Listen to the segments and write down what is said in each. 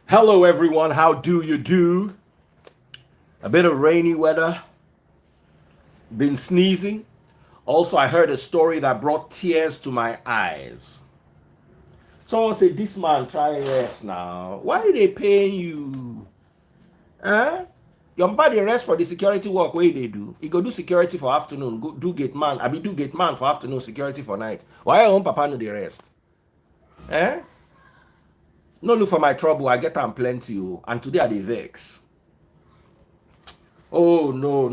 Hello everyone, how do you do? A bit of rainy weather, been sneezing. Also, I heard a story that brought tears to my eyes. Someone said, this man try rest now. Why are they paying you? Huh? Your body rest for the security work where they do. You go do security for afternoon, go do gate man. I be do gate man for afternoon, security for night. Why your own papa no dey rest? Eh? No look for my trouble, I get am plenty. Oh. And today I dey vex. Oh no.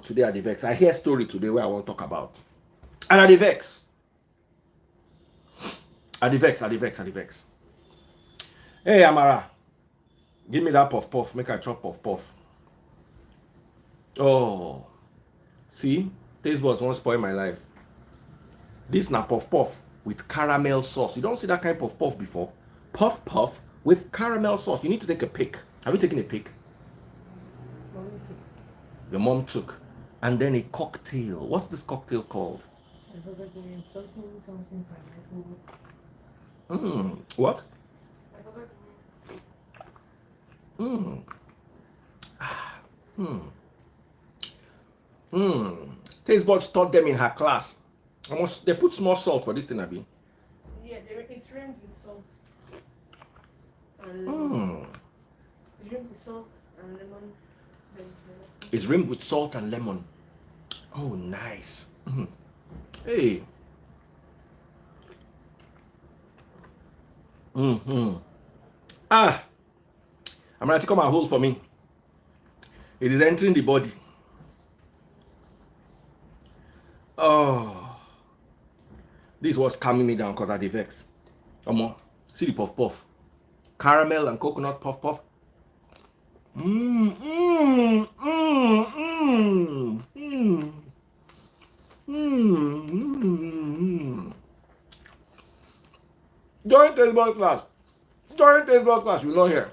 Today I dey vex. I hear story today where I want to talk about. And I dey vex. I dey vex. Hey Amara, give me that puff puff, make I chop puff puff. Oh, see, taste buds won't spoil my life. This na puff puff with caramel sauce. You don't see that kind of puff puff before. Puff puff with caramel sauce. You need to take a pic. Have you taken a pic? Your mom took. And then a cocktail. What's this cocktail called? What? Taste buds taught them in her class. They put small salt for this thing, Abi. Yeah, it's rimmed with salt. And lemon. It's rimmed with salt and lemon. It's rimmed with salt and lemon. Oh, nice. Hey. I'm gonna take out my hole for me. It is entering the body. Oh, this was calming me down because I dey vex. See the puff puff, caramel and coconut puff puff. Join taste bud class. You know here.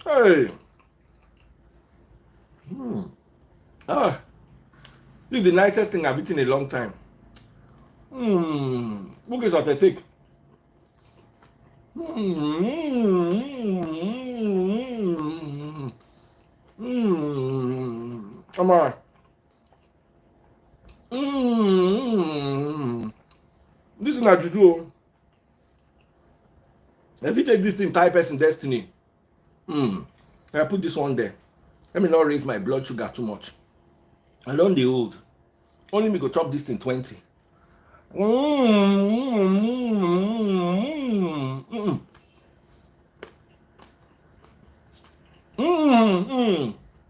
Hey. This is the nicest thing I've eaten in a long time. Look at what take. Come on. This is not juju. If you take this thing, type person destiny. I put this one there. Let me not raise my blood sugar too much. I don't the old. Only me go chop this thing 20.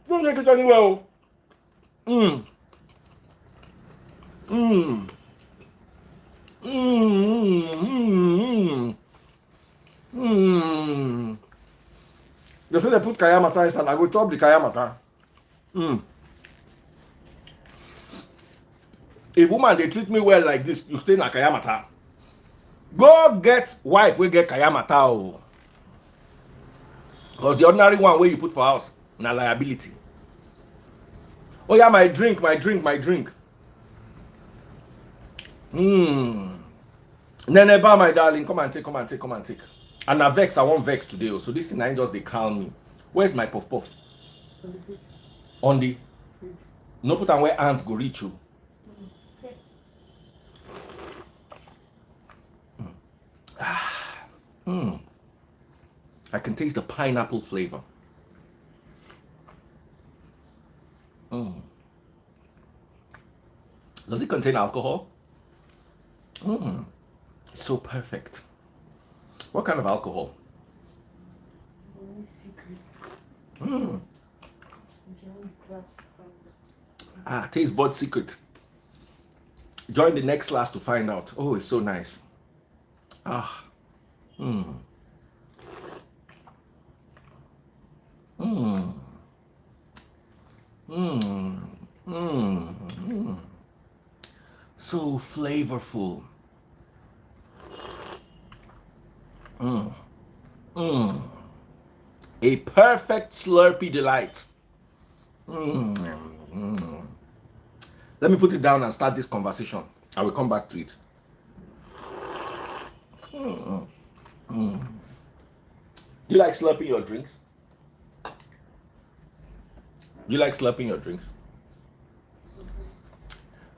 Don't take it anywhere. They say they put kayamata inside. I go chop the kayamata. If woman they treat me well like this, you stay in a kayamata. Go get wife, we get kayamata. Oh. Because the ordinary one where you put for house, na liability. Oh yeah, my drink. Neneba, my darling, come and take. And I vex, I won't vex today. So this thing I just they calm me. Where's my puff puff? On the no put on where ants go reach you. I can taste the pineapple flavor. Does it contain alcohol? It's so perfect. What kind of alcohol? Taste bud secret. Join the next class to find out. Oh, it's so nice. So flavorful. A perfect Slurpee delight. Let me put it down and start this conversation. I will come back to it. You like slurping your drinks? You like slurping your drinks?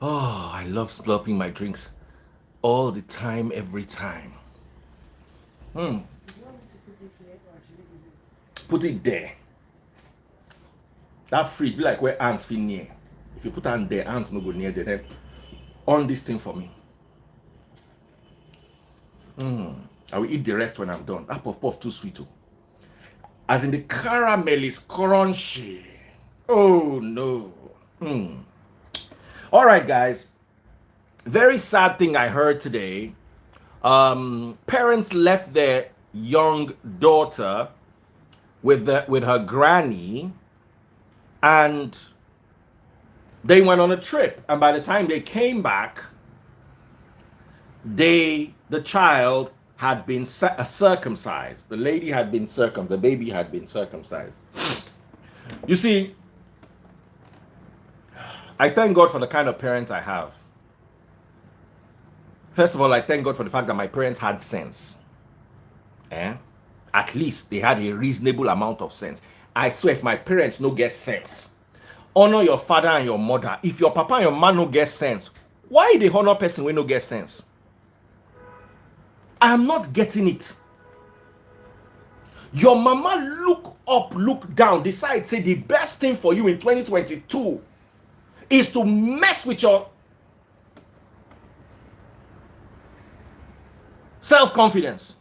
Oh, I love slurping my drinks all the time, every time. Put it there. That fridge be like where ants feel near. If you put ant there, ants no go near there. Then on this thing for me. I will eat the rest when I'm done. That puff puff too sweet too. As in the caramel is crunchy. Oh no. All right, guys. Very sad thing I heard today. Parents left their young daughter with her granny, and they went on a trip. And by the time they came back, the child had been circumcised. The lady had been circumcised. The baby had been circumcised. You see, I thank God for the kind of parents I have. First of all, I thank God for the fact that my parents had sense. At least they had a reasonable amount of sense. I swear, if my parents no get sense, honor your father and your mother. If your papa and your man no get sense, why they honor person when no get sense? I am not getting it. Your mama look up, look down, decide say the best thing for you in 2022 is to mess with your self-confidence.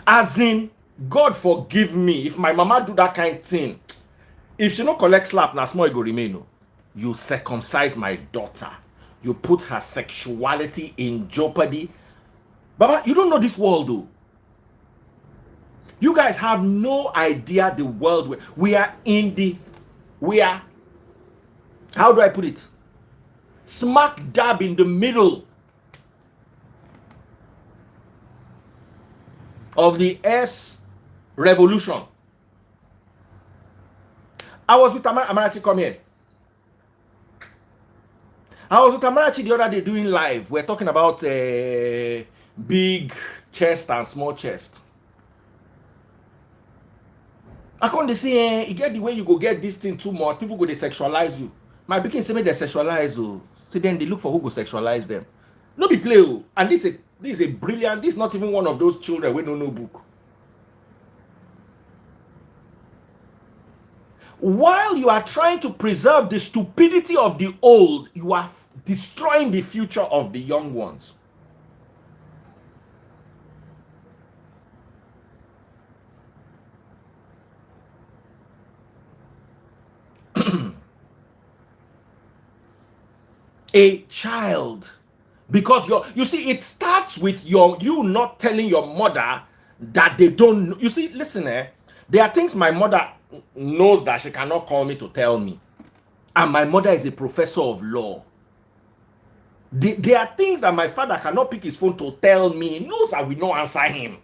As in, God forgive me if my mama do that kind of thing. If she no collect slap, na small it go remain. No. You circumcise my daughter. You put her sexuality in jeopardy. Baba, you don't know this world though. You guys have no idea the world we are in. How do I put it? Smack dab in the middle of the S revolution. I was with Amarachi, come here. I was with Amarachi the other day doing live. We're talking about big chest and small chest. I can't say, you get the way you go get this thing too much, people go they sexualize you. My pikin say make they sexualize you. So then they look for who go sexualize them. No be play. And this is a brilliant, this is not even one of those children with no book. While you are trying to preserve the stupidity of the old, you are destroying the future of the young ones. A child, because you see, it starts with you not telling your mother that they don't know. You see, listen, there are things my mother knows that she cannot call me to tell me, and my mother is a professor of law. There are things that my father cannot pick his phone to tell me. He knows I will not answer him,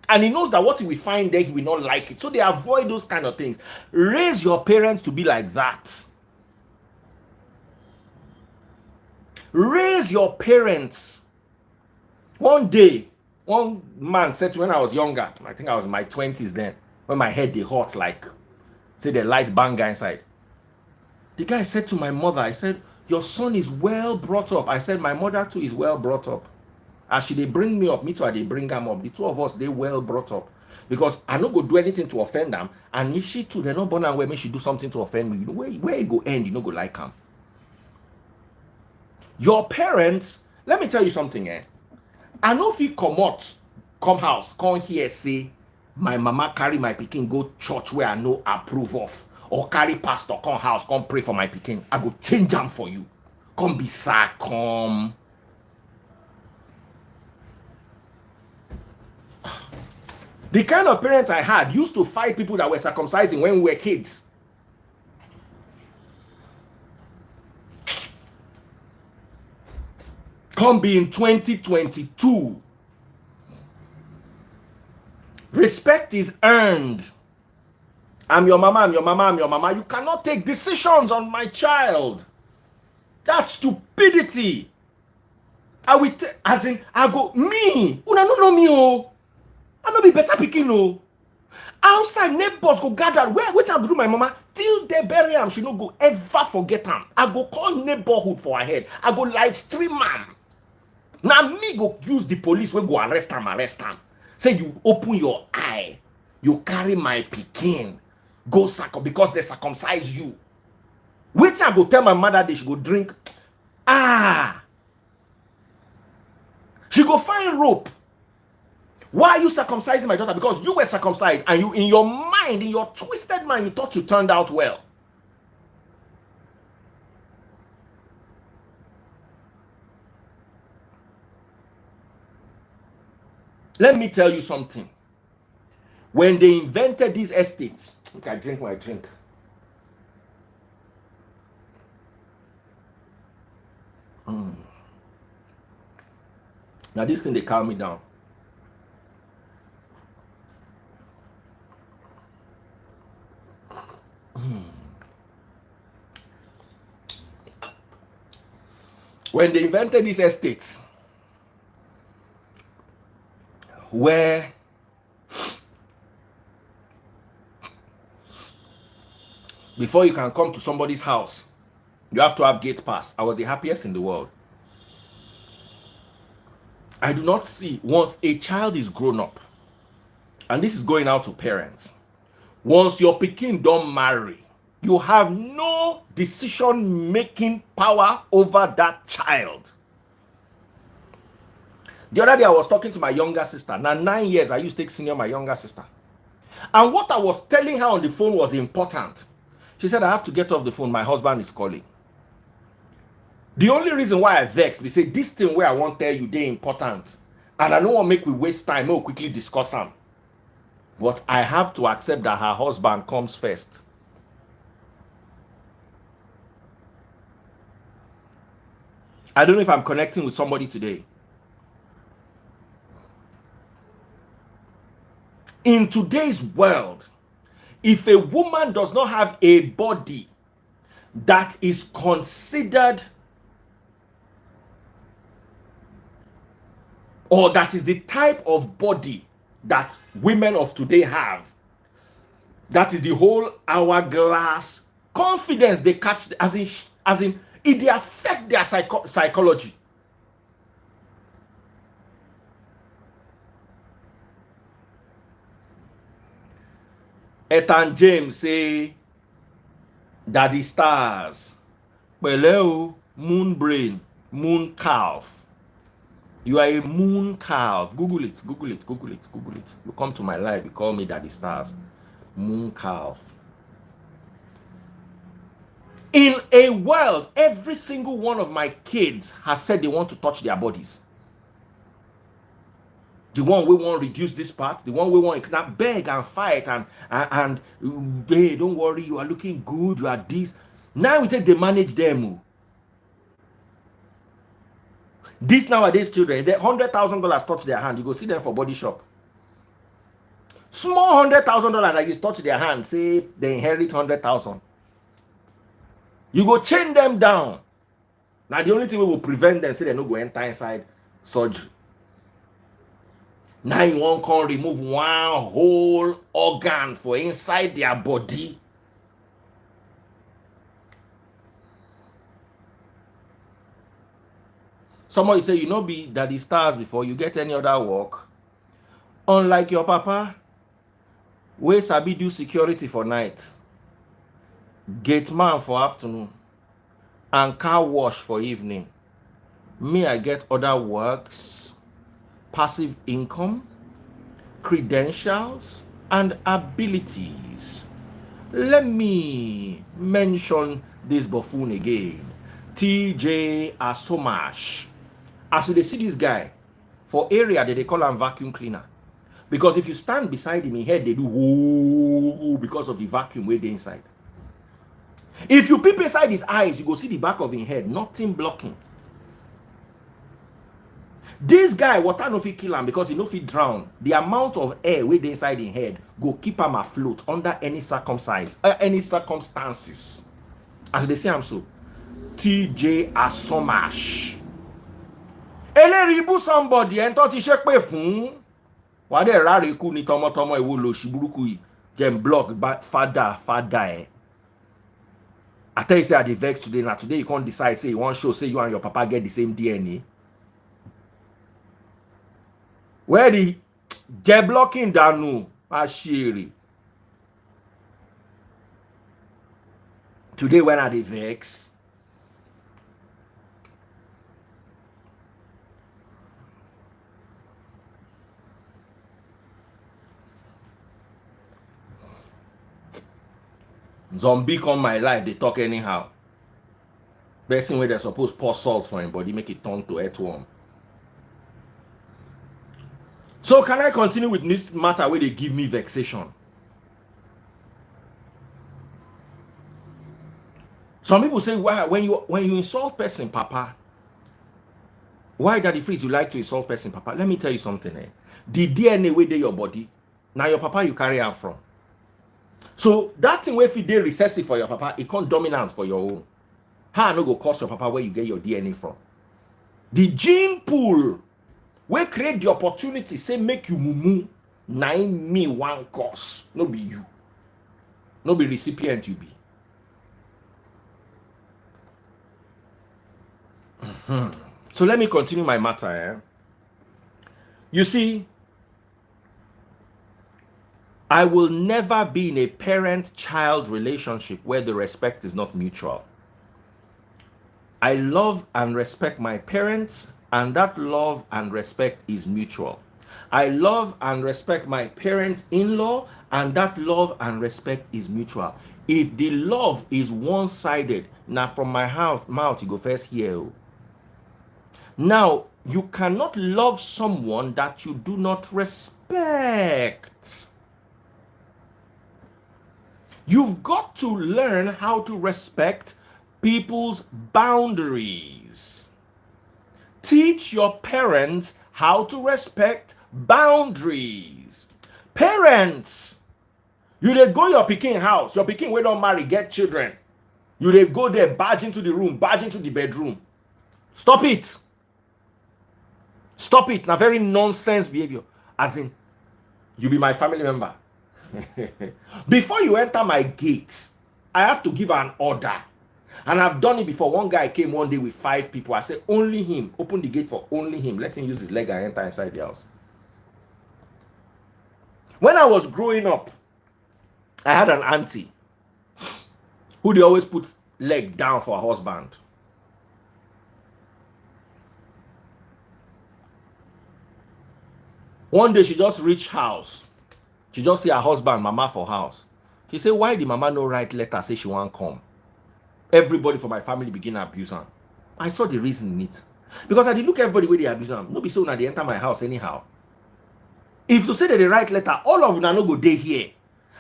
and he knows that what he will find there, he will not like it, so they avoid those kind of things. Raise your parents to be like that. Raise your parents. One day, one man said to me when I was younger, I think I was in my 20s then, when my head they hot like, say the light banger inside. The guy said to my mother, I said, your son is well brought up. I said, my mother too is well brought up. As she they bring me up, me too, they bring them up. The two of us, they well brought up. Because I not go do anything to offend them. And if she too, they're not born and where me she do something to offend me. You know, where it go end, you know go like them. Your parents, let me tell you something, I know if you come house, come here, say, my mama carry my pikin go church where I no approve of, or carry pastor come house, come pray for my pikin, I go change them for you. Come be sad, come. The kind of parents I had used to fight people that were circumcising when we were kids. Come be in 2022. Respect is earned. I'm your mama, I'm your mama, I'm your mama. You cannot take decisions on my child. That's stupidity. I will as in I go me. Una no know me oh. I no be better pikin oh. Outside neighbors go gather. Which I do my mama till they bury am. She no go ever forget am. I go call neighborhood for her head. I go live stream am. Now me go use the police wey go arrest am. Say you open your eye. You carry my pikin. Go because they circumcise you. Which I go tell my mother that she go drink. She go find rope. Why are you circumcising my daughter? Because you were circumcised and you, in your mind, in your twisted mind, you thought you turned out well. Let me tell you something. When they invented these estates, okay, I drink my drink. Now this thing, they calm me down. When they invented these estates, where before you can come to somebody's house, you have to have gate pass. I was the happiest in the world. I do not see, once a child is grown up, and this is going out to parents, once your pikin don't marry, you have no decision-making power over that child. The other day I was talking to my younger sister. Now 9 years I used to take senior my younger sister. And what I was telling her on the phone was important. She said, I have to get off the phone. My husband is calling. The only reason why I vex, we say this thing where I want to tell you, they important. And I don't want to make we waste time. We'll quickly discuss them. But I have to accept that her husband comes first. I don't know if I'm connecting with somebody today. In today's world, if a woman does not have a body that is considered, or that is the type of body that women of today have, that is the whole hourglass confidence they catch, as in it they affect their psychology. Ethan James say, Daddy Stars, Beleo, moon brain, moon calf. You are a moon calf. Google it. You come to my life, you call me Daddy Stars. Moon calf. In a world, every single one of my kids has said they want to touch their bodies. The one we want to reduce this part, the one we want to not beg and fight and hey, don't worry, you are looking good, you are this. Now we take they manage them. This nowadays children, the $100,000 touch their hand, you go see them for body shop. Small $100,000 that you touch their hand, say they inherit 100,000. You go chain them down. Now the only thing we will prevent them, say they no go enter inside surgery. Now you won't come remove one whole organ for inside their body. Somebody say, you know, be Daddy Stars before you get any other work. Unlike your papa, we sabi do security for night, gate man for afternoon, and car wash for evening. Me, I get other works, passive income, credentials, and abilities. Let me mention this buffoon again, TJ Asomash. As you see this guy, for area that they call him vacuum cleaner. Because if you stand beside him, in head they do whoa because of the vacuum way they inside. If you peep inside his eyes, you go see the back of his head, nothing blocking. This guy, water no fit kill him because he no fit drown. The amount of air way they inside his head go keep him afloat under any circumstances. As they say, I'm so. TJ Asomash. Eleribu somebody and thought he shake pay fun. Why they rare ku ni tomo iwo lo shiburuku yi. Jem block father eh. I tell you say I dey vex today. Now today you can't decide say you want show say you and your papa get the same DNA. Where the jet blocking danu ashiri. Today when I dey vex, zombie come my life, they talk anyhow. Best thing where they're supposed to pour salt for him body, make it turn to earthworm. So can I continue with this matter where they give me vexation? Some people say, why when you insult person, Papa? Why Daddy Freeze you like to insult person, Papa? Let me tell you something. The DNA where they your body, now your Papa you carry out from. So that thing where if they recessive for your Papa, it can't dominance for your own. How no go cause your Papa where you get your DNA from? The gene pool where create the opportunity say make you mumu. Nine me one cause, no be you, no be recipient you be. So let me continue my matter. You see, I will never be in a parent-child relationship where the respect is not mutual. I love and respect my parents, and that love and respect is mutual. I love and respect my parents-in-law, and that love and respect is mutual. If the love is one-sided, now from my mouth you go first here. Now, you cannot love someone that you do not respect. You've got to learn how to respect people's boundaries. Teach your parents how to respect boundaries. Parents, you dey go your pikin house, your pikin wey don marry get children. You dey go there, barge into the room, barge into the bedroom. Stop it. Stop it. Now very nonsense behavior. As in, you be my family member. Before you enter my gate, I have to give an order. And I've done it before. One guy came one day with 5 people. I said, only him. Open the gate for only him. Let him use his leg and enter inside the house. When I was growing up, I had an auntie who they always put leg down for her husband. One day she just reached house. She just see her husband, mama for house. She said, why the mama no write letter say she won't come? Everybody for my family begin abuse her. I saw the reason in it. Because I did look everybody where they abuse them. No be so now they enter my house anyhow. If you say that they write letter, all of una no go day here.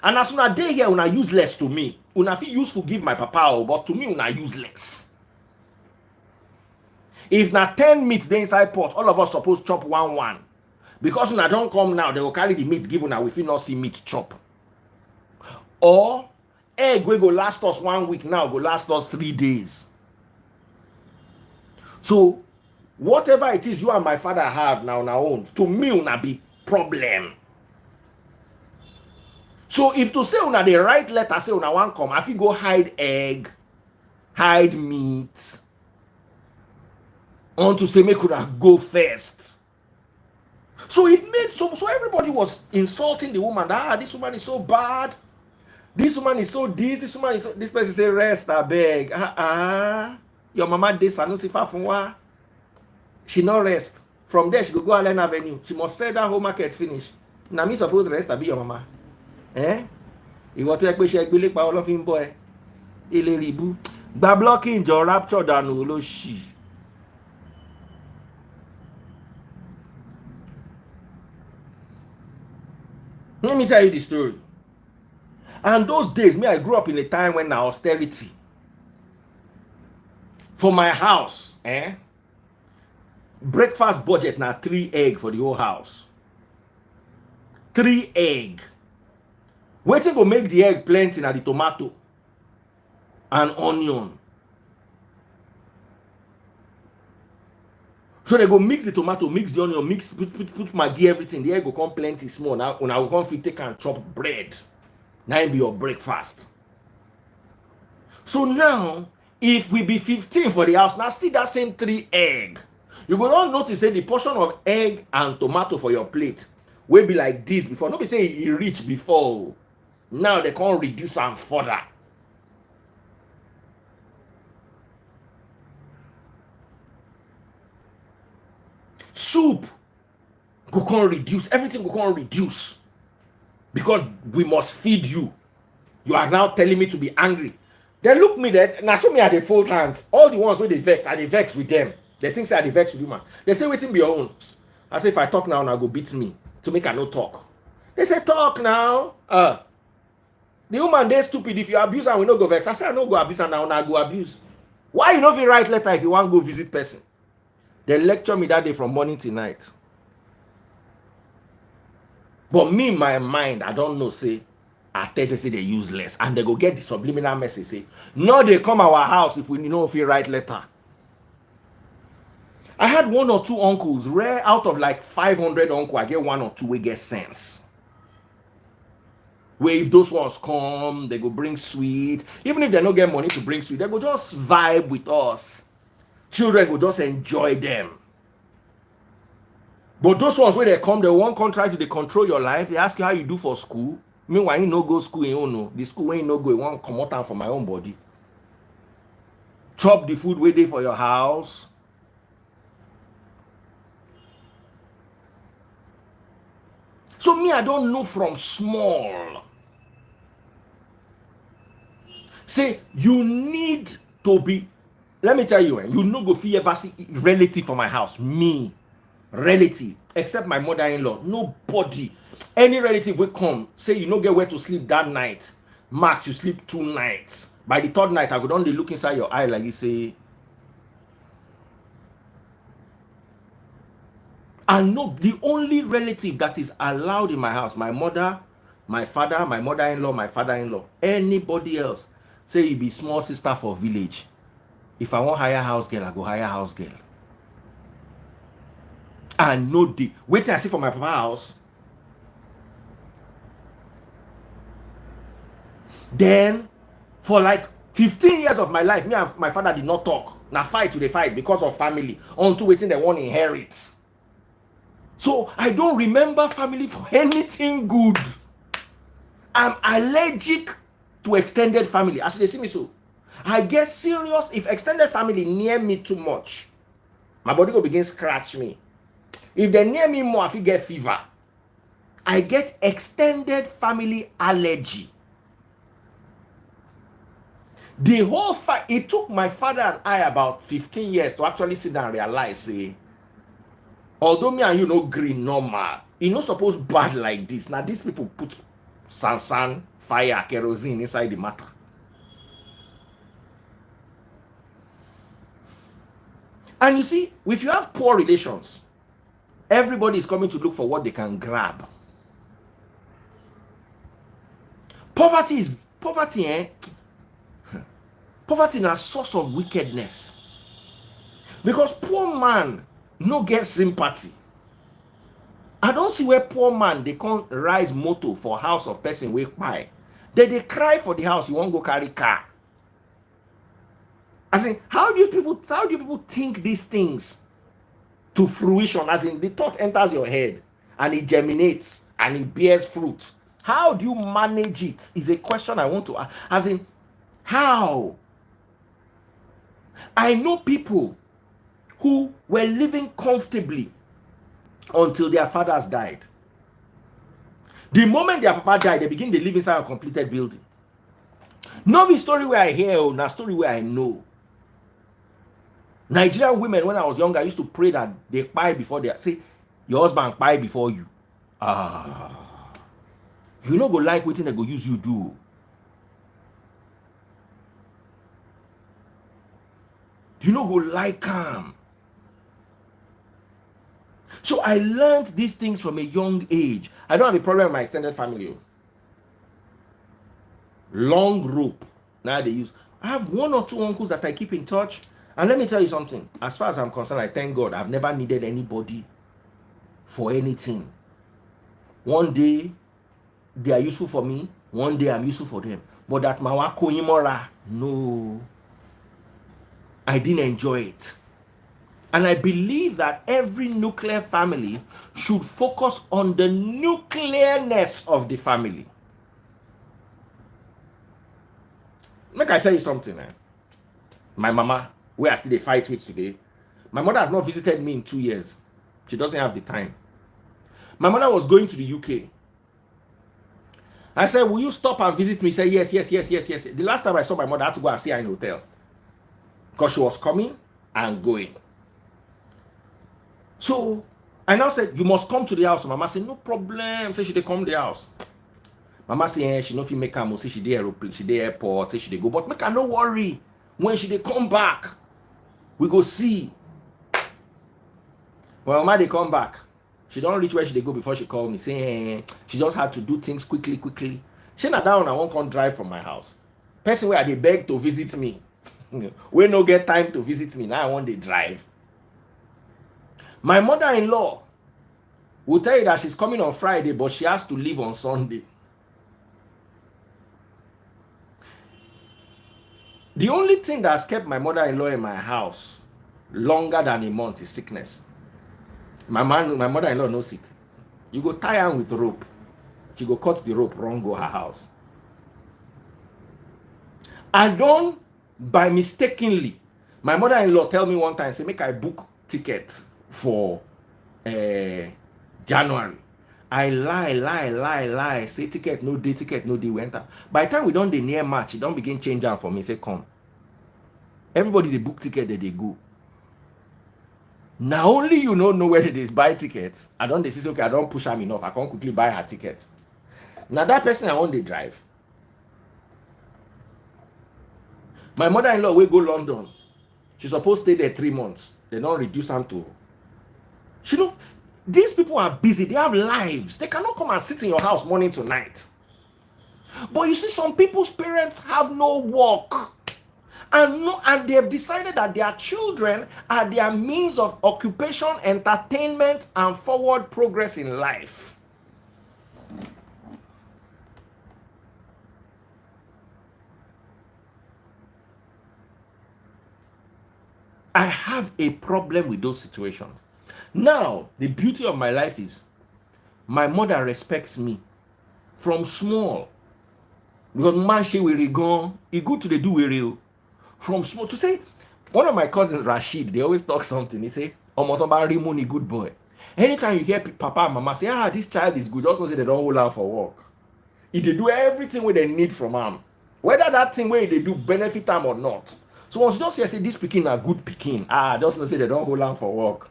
And as una day here, una useless to me. Una feel useful give my papa, but to me una useless. If na 10 meat they inside pot, all of us supposed chop 1-1. Because una don't come now, they will carry the meat given now. We feel not see meat chop. Or egg will go last us 1 week now, go last us 3 days. So whatever it is you and my father have now on our own, to me una be problem. So if to say una the right letter say una want come, if you go hide egg, hide meat, on to say make una go first. So it made so everybody was insulting the woman. This woman is so bad. This woman is so this woman is so this person say rest, I beg. Your mama this I no see far from where. She no rest. From there she go Allen Avenue. She must sell that whole market finish. Now me suppose rest I be your mama. Ìwọ tó yẹ pé ṣe gbélé pa ọlọ́fin bọ́ ẹ. Ilé ribu. Gba blocking jọ rapture dànù ló ṣì. Let me tell you the story. And those days, I grew up in a time when now austerity. For my house, breakfast budget now 3 egg for the whole house. 3 egg. Waiting to make the egg plenty na the tomato and onion. So they go mix the tomato, mix the onion, put maggi, everything. The egg go come plenty small. Now when I will come fit take and chop bread. Now it be your breakfast. So now, if we be 15 for the house, now still that same 3 egg. You go not notice say the portion of egg and tomato for your plate will be like this before. Nobody say it reach before. Now they can't reduce and further. Soup go come reduce, everything go come reduce because we must feed you. You are now telling me to be angry. They look me there. Now show me at the fold hands. All the ones where they vex, I dey vex with them. They think say I dey vex with you, man. They say waiting be your own. I say if I talk now, go beat me to make I no talk. They say talk now. The woman they stupid. If you abuse and we no go vex, I say I no go abuse and now go abuse. Why you no fit write letter if you want go visit person? They lecture me that day from morning till night. But me, my mind, I don't know, say, I tell they say they useless. And they go get the subliminal message, say, no, they come our house if we know if you write letter. I had 1 or 2 uncles, rare out of like 500 uncles, I get 1 or 2 we get sense. Where if those ones come, they go bring sweet. Even if they don't get money to bring sweet, they go just vibe with us. Children will just enjoy them. But those ones where they come, they won't try to control your life. They ask you how you do for school. Meanwhile, you no go school, you don't know. The school where you no go, you want come out and for my own body. Chop the food where they for your house. So me, I don't know from small. Say, you need to be. Let me tell you, you no go fit ever see relative for my house. Me, relative, except my mother-in-law. Nobody. Any relative will come, say you no get where to sleep that night. Max, you sleep 2 nights. By the 3rd night, I go down, they look inside your eye like you say. And no, the only relative that is allowed in my house, my mother, my father, my mother-in-law, my father-in-law, anybody else, say you be small sister for village. If I want hire house girl, I go hire house girl. And no day. Wait till I see for my papa house. Then, for like 15 years of my life, me and my father did not talk. Now fight to the fight because of family. Until waiting they want to inherit. So I don't remember family for anything good. I'm allergic to extended family. As they see me so. I get serious if extended family near me too much. My body will begin scratch me. If they near me more, I feel get fever. I get extended family allergy. The whole fight, it took my father and I about 15 years to actually sit down and realize, say, although me and you know green normal, it not supposed bad like this. Now these people put sansan, fire, kerosene inside the matter. And you see, if you have poor relations, everybody is coming to look for what they can grab. Poverty, Poverty is a source of wickedness. Because poor man no get sympathy. I don't see where poor man they can't rise motor for house of person wey buy. They cry for the house, you won't go carry car. As in, how do you people think these things to fruition? As in, the thought enters your head and it germinates and it bears fruit. How do you manage it? Is a question I want to ask. As in, how? I know people who were living comfortably until their fathers died. The moment their papa died, they begin to live inside a completed building. Not the story where I hear, not story where I know. Nigerian women, when I was younger, I used to pray that they buy before they say, your husband buy before you. You no go like wetin they go use you do. You no go like am. So I learned these things from a young age. I don't have a problem with my extended family. Long rope. Now they use. I have 1 or 2 uncles that I keep in touch. And let me tell you something. As far as I'm concerned, I thank God I've never needed anybody for anything. One day they are useful for me, one day I'm useful for them. But that mawako imora, no, I didn't enjoy it. And I believe that every nuclear family should focus on the nuclearness of the family. Make I tell you something. My mama, where I still dey fight with today, my mother has not visited me in 2 years. She doesn't have the time. My mother was going to the UK. I said, will you stop and visit me? She said, yes. The last time I saw my mother, I had to go and see her in a hotel. Because she was coming and going. So, I now said, you must come to the house. Mama said, no problem. Say she dey come to the house. Mama say, she no fit make am. Say she dey aeroplane, she dey airport. Say she dey go. But make her no worry. When she dey come back, we go see. When Mama dey come back, she don't reach where she dey go before she called me. Say she just had to do things quickly. She na down, I won't come drive from my house. Person where they beg to visit me. We no get time to visit me. Now I want to drive. My mother-in-law will tell you that she's coming on Friday, but she has to leave on Sunday. The only thing that has kept my mother-in-law in my house longer than a month is sickness. My mother-in-law no sick. You go tie her with rope. She go cut the rope, run go her house. I don't, by mistakenly, my mother-in-law tell me one time, say make I book ticket for January. I lie. Say ticket no day, we enter. By the time we don't dey near March, she don't begin change am for me. Say come. Everybody they book ticket that they go. Now only you know where they buy tickets. I don't say okay, I don't push am enough. I can't quickly buy her ticket. Now that person I want to drive. My mother-in-law will go London. She's supposed to stay there 3 months. They don't reduce them to. These people are busy. They have lives. They cannot come and sit in your house morning to night. But you see, some people's parents have no work. And they have decided that their children are their means of occupation, entertainment, and forward progress in life. I have a problem with those situations. Now, the beauty of my life is my mother respects me from small. Because man, she will go. It's good to do with from small. To say, one of my cousins, Rashid, they always talk something. They say, Omotoba Rimoni, good boy. Anytime you hear papa and mama say, this child is good, just know say they don't hold on for work. If they do everything what they need from them, whether that thing where they do benefit them or not. So once you just hear say this pikin are good pikin, just know say they don't hold on for work.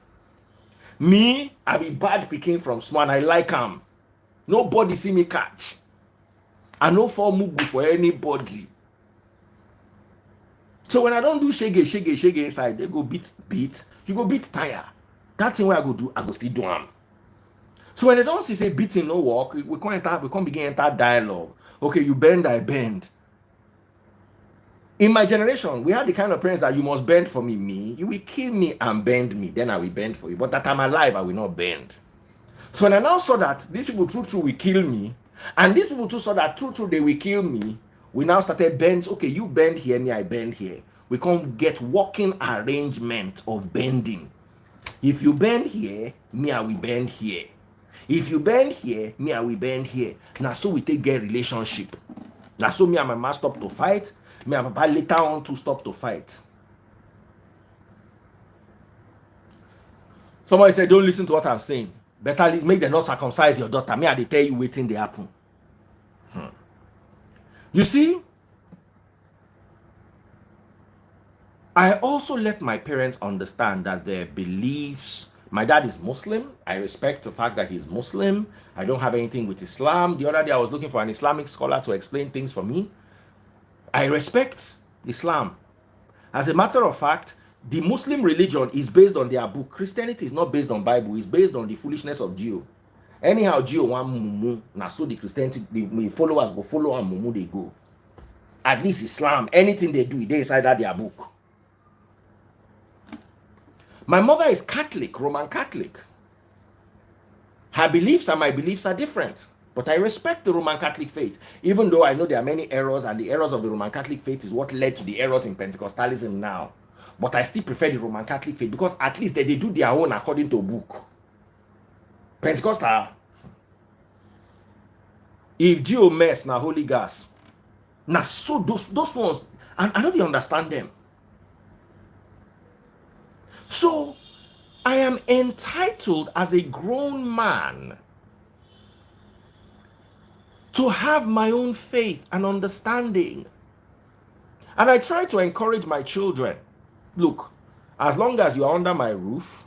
Me, I be bad pikin from small and I like them. Nobody see me catch. I no fall mugu for anybody. So when I don't do shege inside, they go beat, you go beat tire. That thing where I go do, I go still do them. So when they don't say beating no work, we can't begin enter dialogue. Okay, you bend, I bend. In my generation, we had the kind of parents that you must bend for me. You will kill me and bend me, then I will bend for you. But that I'm alive, I will not bend. So when I now saw that these people true will kill me, and these people too saw that true they will kill me, we now started bend. Okay, you bend here, me I bend here. We can't get working arrangement of bending. If you bend here, me I will bend here. If you bend here, me I will bend here. Now so we take get relationship. Now so me and my mama stop to fight. Me and papa later on to stop to fight. Somebody said, don't listen to what I'm saying. Better make them not circumcise your daughter. Me I dey tell you waiting they happen. You see, I also let my parents understand that their beliefs. My dad is Muslim. I respect the fact that he's Muslim. I don't have anything with Islam. The other day I was looking for an Islamic scholar to explain things for me. I respect Islam. As a matter of fact, the Muslim religion is based on their book. Christianity is not based on Bible. It's based on the foolishness of Geo. Anyhow, Geo want mumu. Now so the Christianity, the followers go follow and mumu they go. At least Islam, anything they do, they inside that their book. My mother is Catholic, Roman Catholic. Her beliefs and my beliefs are different. But I respect the Roman Catholic faith, even though I know there are many errors, and the errors of the Roman Catholic faith is what led to the errors in Pentecostalism now. But I still prefer the Roman Catholic faith because at least they do their own according to a book. Pentecostal, if Geo mess na Holy Gas, now so those ones, and I know they understand them. So I am entitled as a grown man to have my own faith and understanding. And I try to encourage my children. Look, as long as you are under my roof,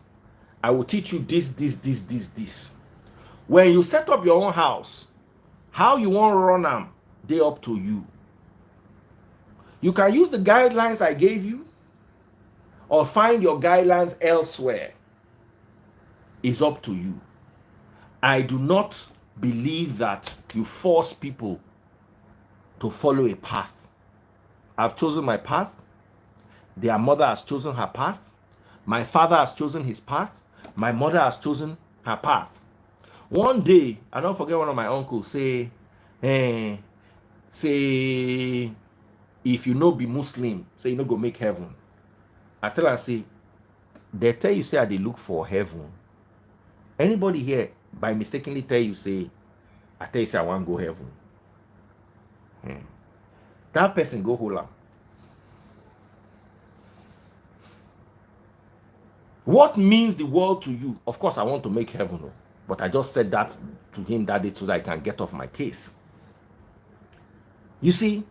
I will teach you this. When you set up your own house, how you want to run them, they up to you. You can use the guidelines I gave you or find your guidelines elsewhere. It's up to you. I do not believe that you force people to follow a path. I've chosen my path. Their mother has chosen her path. My father has chosen his path. My mother has chosen her path. One day, I don't forget one of my uncles say, if you no be Muslim, say you no go make heaven. I tell her, say, they tell you say they look for heaven. Anybody here by mistakenly tell you say, I tell you say I want to go heaven. That person go hold am. What means the world to you? Of course, I want to make heaven, but I just said that to him that day so that I can get off my case. You see,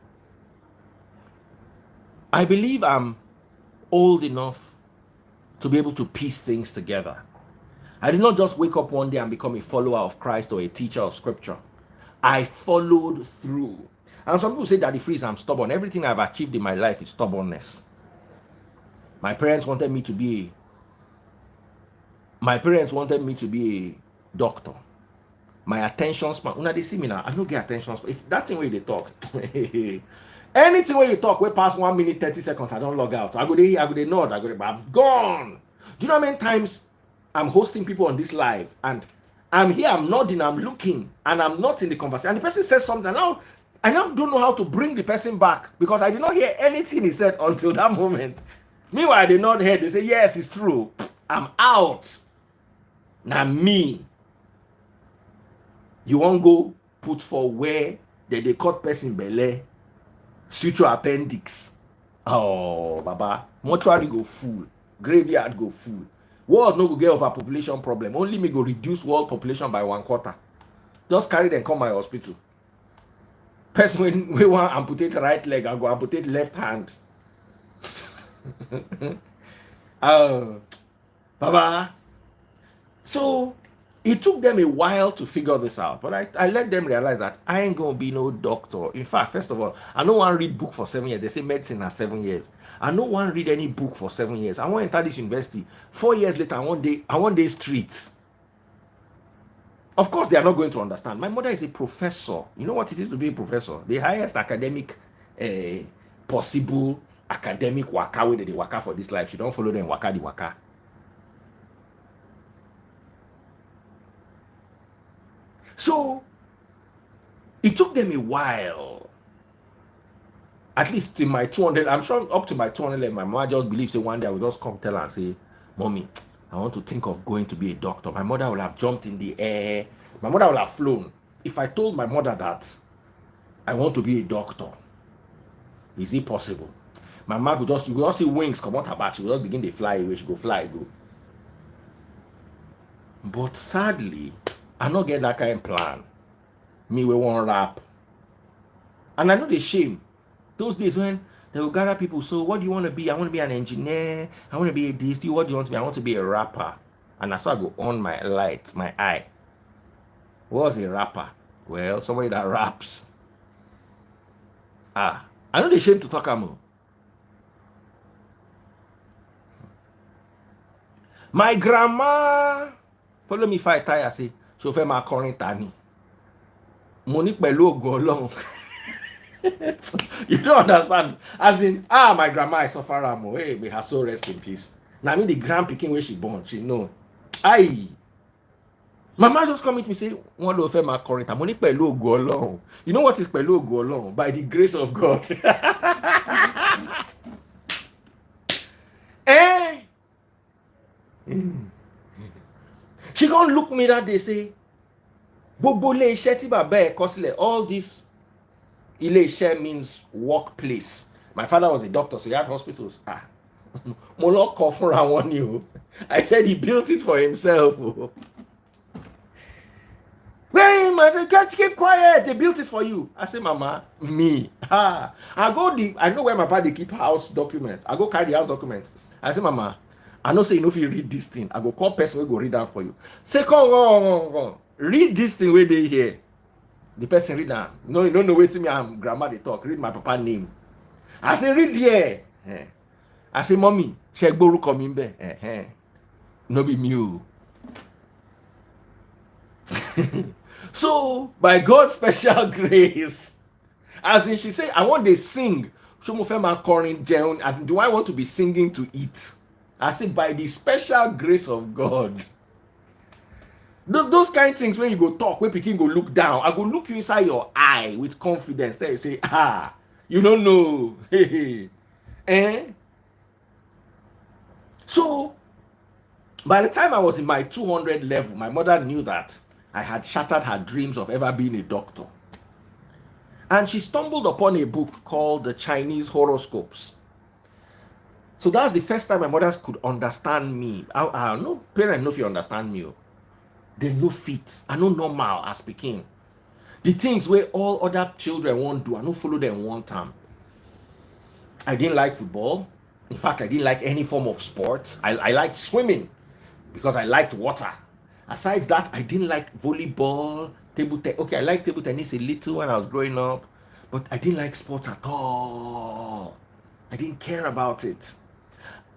I believe I'm old enough to be able to piece things together. I did not just wake up one day and become a follower of Christ or a teacher of scripture. I followed through. And some people say, Daddy Freeze, I'm stubborn. Everything I've achieved in my life is stubbornness. My parents wanted me to be a doctor. My attention span, when they see me now, I don't get attention span. If that thing where they talk, anything where you talk, way past 1 minute, 30 seconds, I don't log out. I go there, nod, I'm gone. Do you know how many times I'm hosting people on this live and I'm here, I'm nodding, I'm looking, and I'm not in the conversation. And the person says something. Now, I now don't know how to bring the person back because I did not hear anything he said until that moment. Meanwhile, they nod head. They say, yes, it's true. I'm out. Now me. You won't go put for where they cut person belly, suture appendix. Oh, Baba. Mortuary go full. Graveyard go full. World no go get overpopulation problem. Only me go reduce world population by 1/4. Just carry them come my hospital. Person when we want amputate right leg, I go amputate left hand. Baba. So it took them a while to figure this out, but I let them realize that I ain't gonna be no doctor. In fact, first of all, I don't want to read book for 7 years. They say medicine has 7 years. I don't want to read any book for 7 years. I want to enter this university. 4 years later, I want day streets. Of course, they are not going to understand. My mother is a professor. You know what it is to be a professor? The highest academic possible academic waka way they waka for this life. She don't follow them waka the waka. So it took them a while. At least in my 200, I'm sure up to my 200, my mother just believes that one day I will just come tell her and say, Mommy, I want to think of going to be a doctor. My mother will have jumped in the air. My mother will have flown. If I told my mother that I want to be a doctor, is it possible? My mother would you will just see wings come out her back. She will just begin to fly away. She go fly, go. But sadly, I not get that kind of plan. Me, we want rap. And I know the shame. Those days when they will gather people, so what do you want to be? I want to be an engineer. I want to be a this. What do you want to be? I want to be a rapper. And that's why I go on my light, my eye. What was a rapper? Well, somebody that raps. I know the shame to talk about. My grandma follow me fight tire say chauffeur ma current tani. Money pẹ̀lú ògo Ọlọ́run. You don't understand. As in, my grandma is suffering. Hey, may her soul rest in peace. Now me the grand picking where she born, she know. Aye. Mama just come meet me say, one ló fẹ́ máa kọrin tàbí ní pẹ̀lú ògo Ọlọ́run. You know what is pẹ̀lú ògo Ọlọ́run? By the grace of God. Eh? She gonna look me that day say, gbogbo ilé iṣẹ́ tí bàbá ẹ̀ kọ sílẹ̀, all this ilé iṣẹ́ means workplace. My father was a doctor, so he had hospitals. Mo lọ kọ fúnra wọn ni o. I said he built it for himself. When I said, "Get keep quiet, they built it for you." I said, "Mama, me. I know where my daddy keep house documents. I go carry the house documents." I said, "Mama, I know say you know if you read this thing. I go call person will go read that for you." Say, come. Read this thing where they here. The person read that. No, you don't know wait till me and grandma they talk. Read my papa name. I say, read here. I say, "Mommy, check boru coming be." No be me. So by God's special grace, as in she say, I want to sing. As in, do I want to be singing to eat? I say, by the special grace of God. Those kind of things when you go talk, when people go look down, I go look you inside your eye with confidence. Then you say, you don't know. So by the time I was in my 200 level, my mother knew that I had shattered her dreams of ever being a doctor. And she stumbled upon a book called The Chinese Horoscopes. So that's the first time my mothers could understand me. I no parent know if you understand me. They no fit. I no normal as speaking. The things where all other children won't do, I no follow them one time. I didn't like football. In fact, I didn't like any form of sports. I liked swimming because I liked water. Aside that, I didn't like volleyball, table tennis. Okay, I liked table tennis a little when I was growing up, but I didn't like sports at all. I didn't care about it.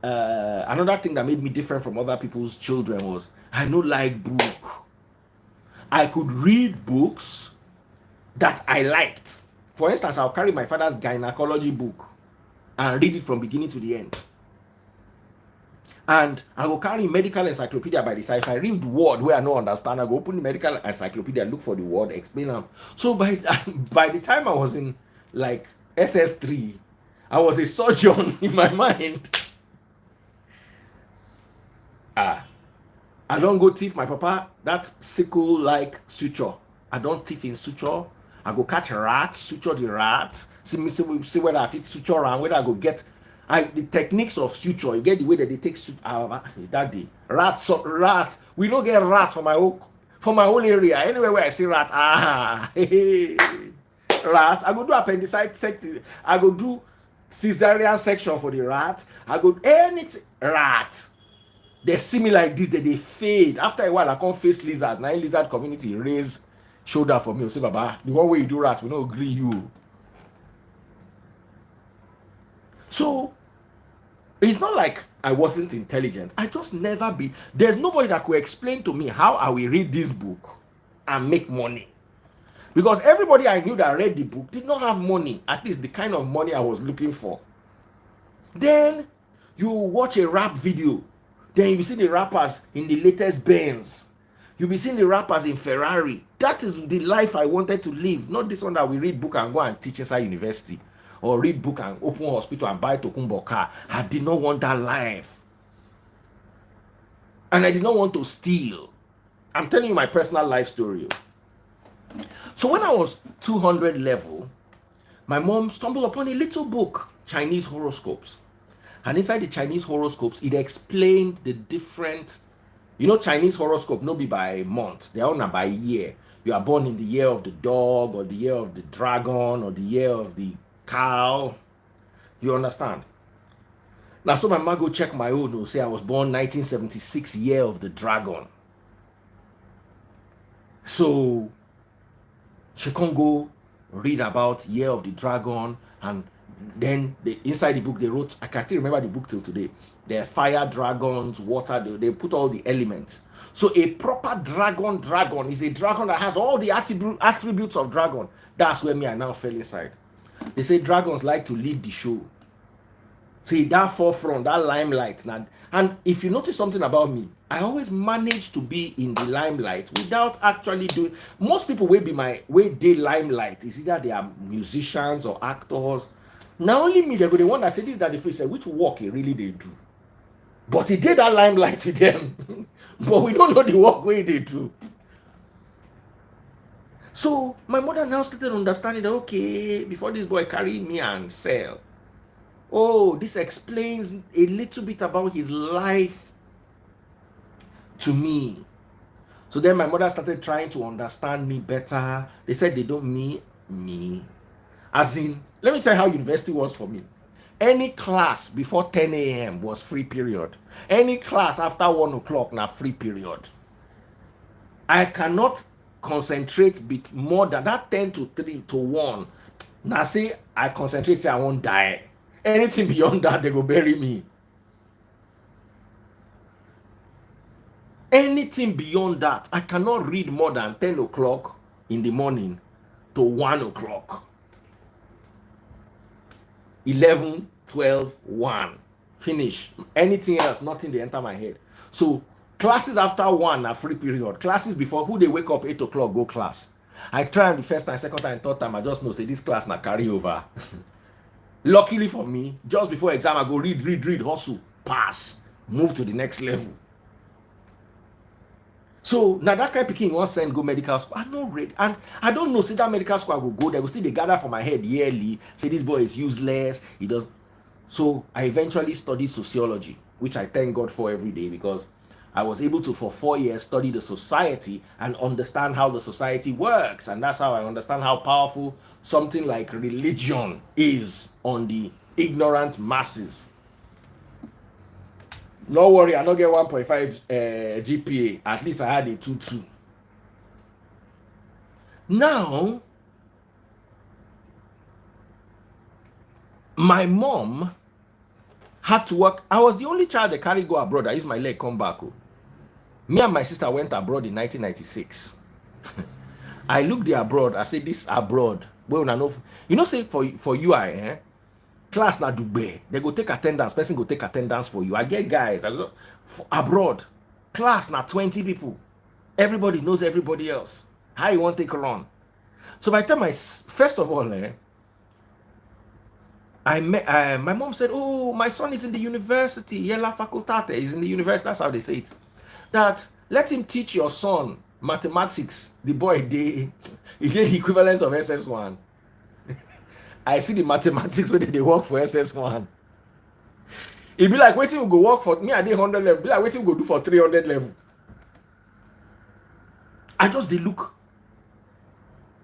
Another thing that made me different from other people's children was I don't like book. I could read books that I liked. For instance, I'll carry my father's gynecology book and read it from beginning to the end. And I will carry medical encyclopedia by the side. If I read the word where I don't understand, I go open the medical encyclopedia, look for the word, explain them. So by the time I was in like SS3, I was a surgeon in my mind. I don't go thief my papa that sickle-like suture. I don't thief in suture. I go catch a rat, suture the rat. See whether I fit suture and whether I go get the techniques of suture. You get the way that they take that day. Rat. We don't get rat for my whole area. Anywhere where I see rat, rat. I go do appendicitis. I go do cesarean section for the rat. I go anything rat. They see me like this, they fade. After a while, I come face lizard. Now lizard community raise shoulder for me. Say, Baba, the one way you do rat, we don't agree you. So it's not like I wasn't intelligent. I just never be. There's nobody that could explain to me how I will read this book and make money. Because everybody I knew that read the book did not have money, at least the kind of money I was looking for. Then you watch a rap video. Then you be seeing the rappers in the latest Benz. You'll be seeing the rappers in Ferrari. That is the life I wanted to live. Not this one that we read book and go and teach inside university. Or read book and open hospital and buy Tokumbo car. I did not want that life. And I did not want to steal. I'm telling you my personal life story. So when I was 200 level, my mom stumbled upon a little book, Chinese Horoscopes. And inside the Chinese horoscopes, it explained the different, Chinese horoscope, no be by month. They are not by year. You are born in the year of the dog, or the year of the dragon, or the year of the cow. You understand? Now, so my mom go check my own, who say I was born 1976, year of the dragon. So she can go read about year of the dragon, and then inside the book they wrote, I can still remember the book till today. There are fire, dragons, water, they put all the elements. So a proper dragon is a dragon that has all the attributes of dragon. That's where me I now fell inside. They say dragons like to lead the show. See, that forefront, that limelight. And if you notice something about me, I always manage to be in the limelight without actually doing. Most people will be my way they limelight is either they are musicians or actors. Now only me, they're going to want to say this, that the face say which work it really they do. But he did that limelight to them. But we don't know the work way they do. So my mother now started understanding that, okay, before this boy carried me and sell. Oh, this explains a little bit about his life to me. So then my mother started trying to understand me better. They said they don't mean me. As in, let me tell you how university was for me. Any class before 10 a.m. was free period. Any class after 1 o'clock now free period. I cannot concentrate bit more than that 10 to 3 to 1. Now say I concentrate, say I won't die. Anything beyond that, they go bury me. Anything beyond that, I cannot read more than 10 o'clock in the morning to 1 o'clock. 11, 12, 1. Finish. Anything else, nothing they enter my head. So classes after 1 are free period. Classes before, who they wake up 8 o'clock, go class. I try the first time, second time, third time, I just know, say this class na carry over. Luckily for me, just before exam, I go read, hustle, pass, move to the next level. So now that kind of picking won't send go medical school. I'm not ready. And I don't know, say that medical school I will go, they will still they gather for my head yearly, say this boy is useless, he does. So I eventually studied sociology, which I thank God for every day, because I was able to, for 4 years, study the society and understand how the society works. And that's how I understand how powerful something like religion is on the ignorant masses. No worry, I don't get 1.5 GPA. At least I had a 2.2. Now, my mom had to work. I was the only child that carried go abroad. I used my leg come back. Me and my sister went abroad in 1996. I looked there abroad. I said, this abroad. Well, you know, say for UI, class na Dubai. They go take attendance. Person go take attendance for you. I get guys. Abroad, class na 20 people. Everybody knows everybody else. How you want to take a run? So by the time first of all, my mom said, oh, my son is in the university. Yella facultate. He's in the university. That's how they say it. That let him teach your son mathematics. The boy, he did the equivalent of SS1. I see the mathematics where they work for SS1. It be like waiting will go work for me. I did 100 level. Be like waiting will go do for 300 level. I just they look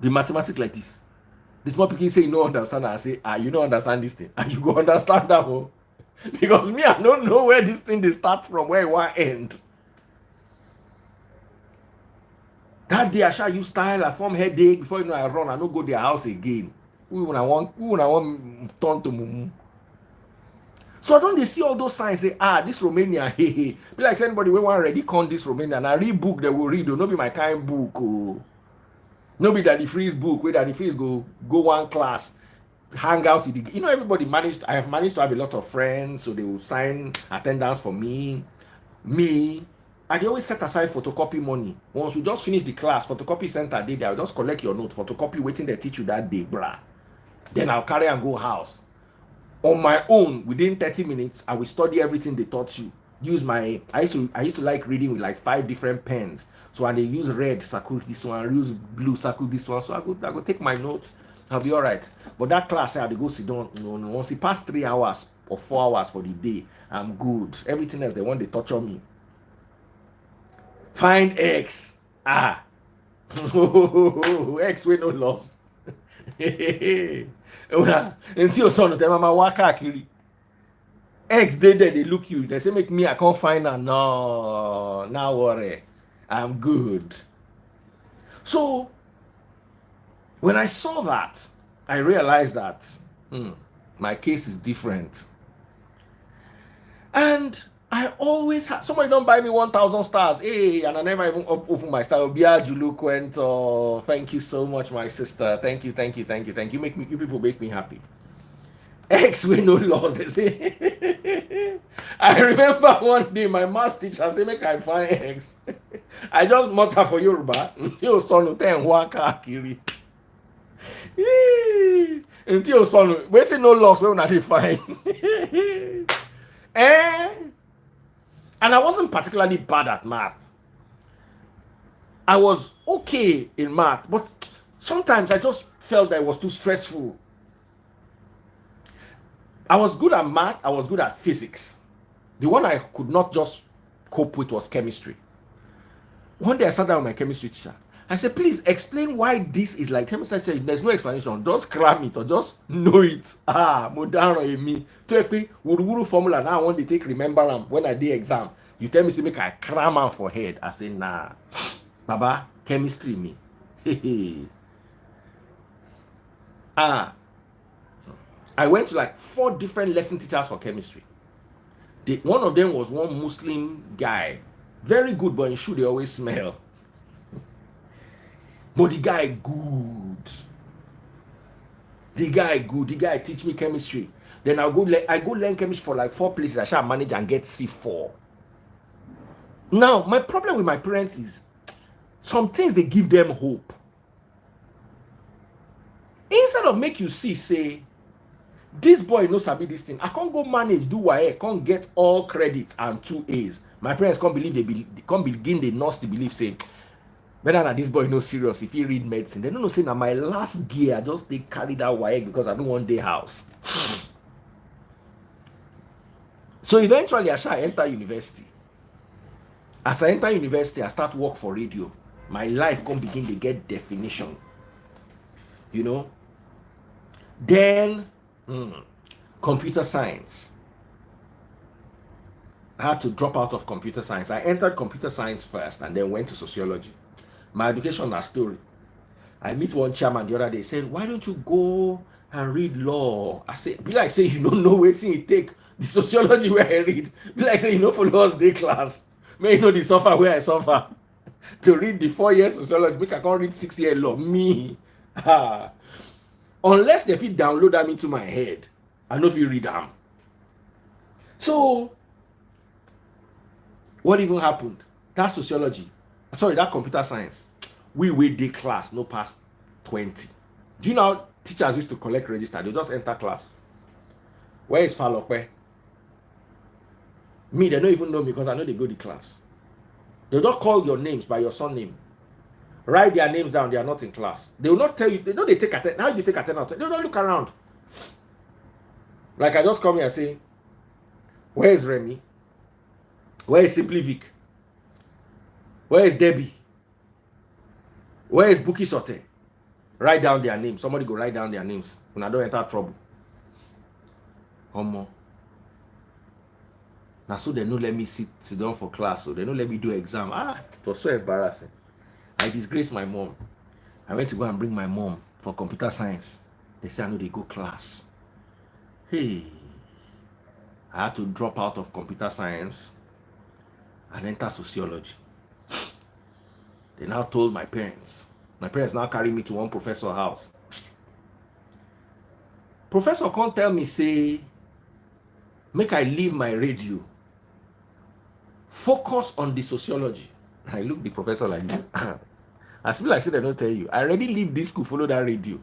the mathematics like this. The small people say you don't understand. I say you don't understand this thing, and you go understand that one. Because me, I don't know where this thing they start from, where it will end. That day I shall use style, I form headache. Before you know I run, I don't go their house again. When I want turn to mumu. So I don't they see all those signs say, this Romania, hey. Be like anybody we want already con this Romania. And I read book they will read. No be my kind book. Oh. No be that the freeze book, where that the freeze go one class, hang out with the, you know, everybody managed. I have managed to have a lot of friends, so they will sign attendance for me. And they always set aside photocopy money. Once we just finish the class, photocopy center day, I'll just collect your note, photocopy waiting they teach you that day, bruh. Then I'll carry and go house. On my own, within 30 minutes, I will study everything they taught you. I used to like reading with like 5 different pens. So when they use red, circle this one, use blue, circle this one. So I go take my notes. I'll be all right. But that class, I have to go sit down. No. Once it passed 3 hours or 4 hours for the day, I'm good. Everything else, they want to torture me. Find X. X we no lost. Until your son tell mama waka kiri. X they look you. They say make me I can't find her. No, now worry. I'm good. So when I saw that, I realized that my case is different. And I always have somebody don't buy me 1,000 stars. Hey, and I never even open my star. Thank you so much, my sister. Thank you. You people make me happy. X we no loss, they say. I remember one day my math teacher say make I find X. I just mutter for Yoruba. Until o sọnù tẹ́ ń wá káàkiri. Until o sọnù, wetin no loss wey una dey find. And I wasn't particularly bad at math. I was okay in math, but sometimes I just felt that it was too stressful. I was good at math, I was good at physics. The one I could not just cope with was chemistry. One day I sat down with my chemistry teacher. I said, please explain why this is like. Chemistry said, there's no explanation. Just cram it or just know it. Modern or me. To a wuru formula. Now I want to take remember them when I did exam. You tell me, say, make I cram am for head. I say, nah. Baba, chemistry me. I went to like 4 different lesson teachers for chemistry. One of them was one Muslim guy. Very good, but in shoe they always smell. But the guy good. The guy teach me chemistry. Then I go learn chemistry for like 4 places. I shall manage and get C4. Now, my problem with my parents is some things they give them hope. Instead of make you see, say, this boy knows sabi this thing. I can't go manage, do what I can't get all credits and 2 A's. My parents can't believe they can't begin the nurse to believe, say, better than this boy no serious if he read medicine. They don't know, say, now my last gear, I just they carry that WAEC because I don't want their house. So eventually I shall enter university. As I enter university, I start work for radio. My life can begin to get definition. You know? Then computer science. I had to drop out of computer science. I entered computer science first and then went to sociology. My education na story. I meet one chairman the other day, said, why don't you go and read law? I say, be like say you don't know wetin it take. The sociology where I read. Be like say you know follow us day class. May you know the suffer where I suffer. To read the 4 years sociology, make I can't read 6 year law. Me. Unless they fit download them into my head, I know if you read them. So what even happened? That sociology, sorry, that computer science, we did class no past 20. Do you know how teachers used to collect register? They just enter class. Where is Falokwe? Me, they don't even know me because I know they go to class. They don't call your names by your surname. Write their names down, they are not in class. They will not tell you, they know they take attendance. How do you take attendance? They don't look around. Like I just come here and say, where is Remy? Where is Simply Vic? Where is Debbie? Where is Buki Sote? Write down their names. Somebody go write down their names. When I don't enter trouble. Homo. Now so they don't let me sit down for class. So they don't let me do exam. It was so embarrassing. I disgraced my mom. I went to go and bring my mom for computer science. They said I know they go class. Hey. I had to drop out of computer science and enter sociology. They now told my parents. My parents now carry me to one professor's house. Professor can't tell me, say, make I leave my radio. Focus on the sociology. I look the professor like this. I feel like I said I don't tell you. I already leave this school, follow that radio.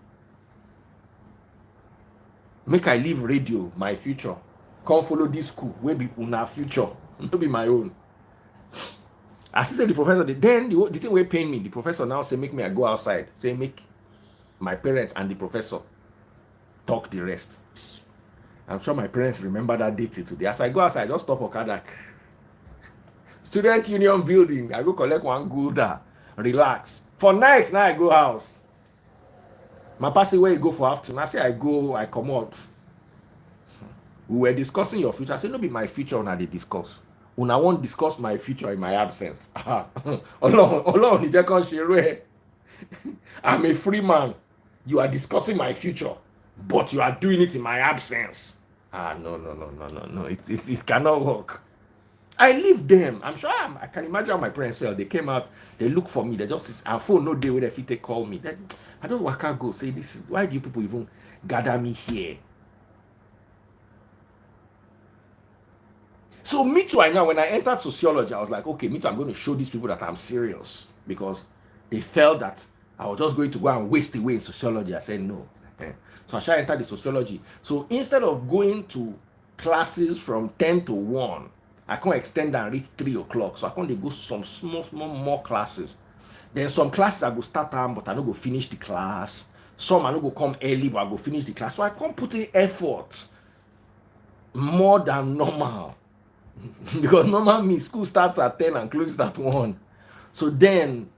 Make I leave radio, my future. Come follow this school, where be una future. Not be my own. As I said, the professor, then the thing will pain me. The professor now say, make me I go outside. Say, make my parents and the professor talk the rest. I'm sure my parents remember that date today. As I go outside, I just stop Okada. Student Union building. I go collect one gulda. Relax. For night, now I go house. My passing where you go for afternoon. I say I go, I come out. We were discussing your future. I say, no be my future una dey discuss. Una won't discuss my future in my absence. I'm a free man. You are discussing my future, but you are doing it in my absence. No. It cannot work. I leave them. I'm sure I can imagine how my parents felt. They came out, they look for me, they just and phone no day where they call me. Then I don't waka go say this is why do you people even gather me here? So So me too, I know when I entered sociology, I was like, okay, me too, I'm going to show these people that I'm serious, because they felt that I was just going to go and waste away in sociology. I said no. So I shall enter the sociology. So instead of going to classes from 10 to 1, I can't extend and reach 3 o'clock. So I can't go some small more classes. Then some classes I go start time, but I don't go finish the class. Some I don't go come early, but I go finish the class. So I can't put in effort more than normal. Because normal me, school starts at 10 and closes at 1. So then,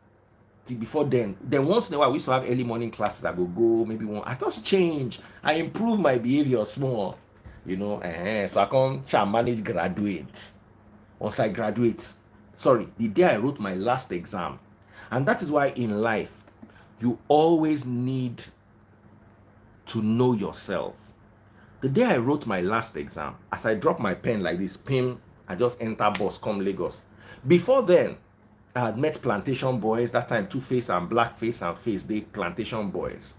before then once in a while we used to have early morning classes. I go maybe one. I just change. I improve my behavior small, so I can manage graduate. Once I graduate, the day I wrote my last exam. And that is why in life you always need to know yourself. The day I wrote my last exam, as I dropped my pen like this, pin, I just enter bus, come Lagos. Before then, I had met plantation boys. That time, Two-Face and Blackface and Face, they plantation boys.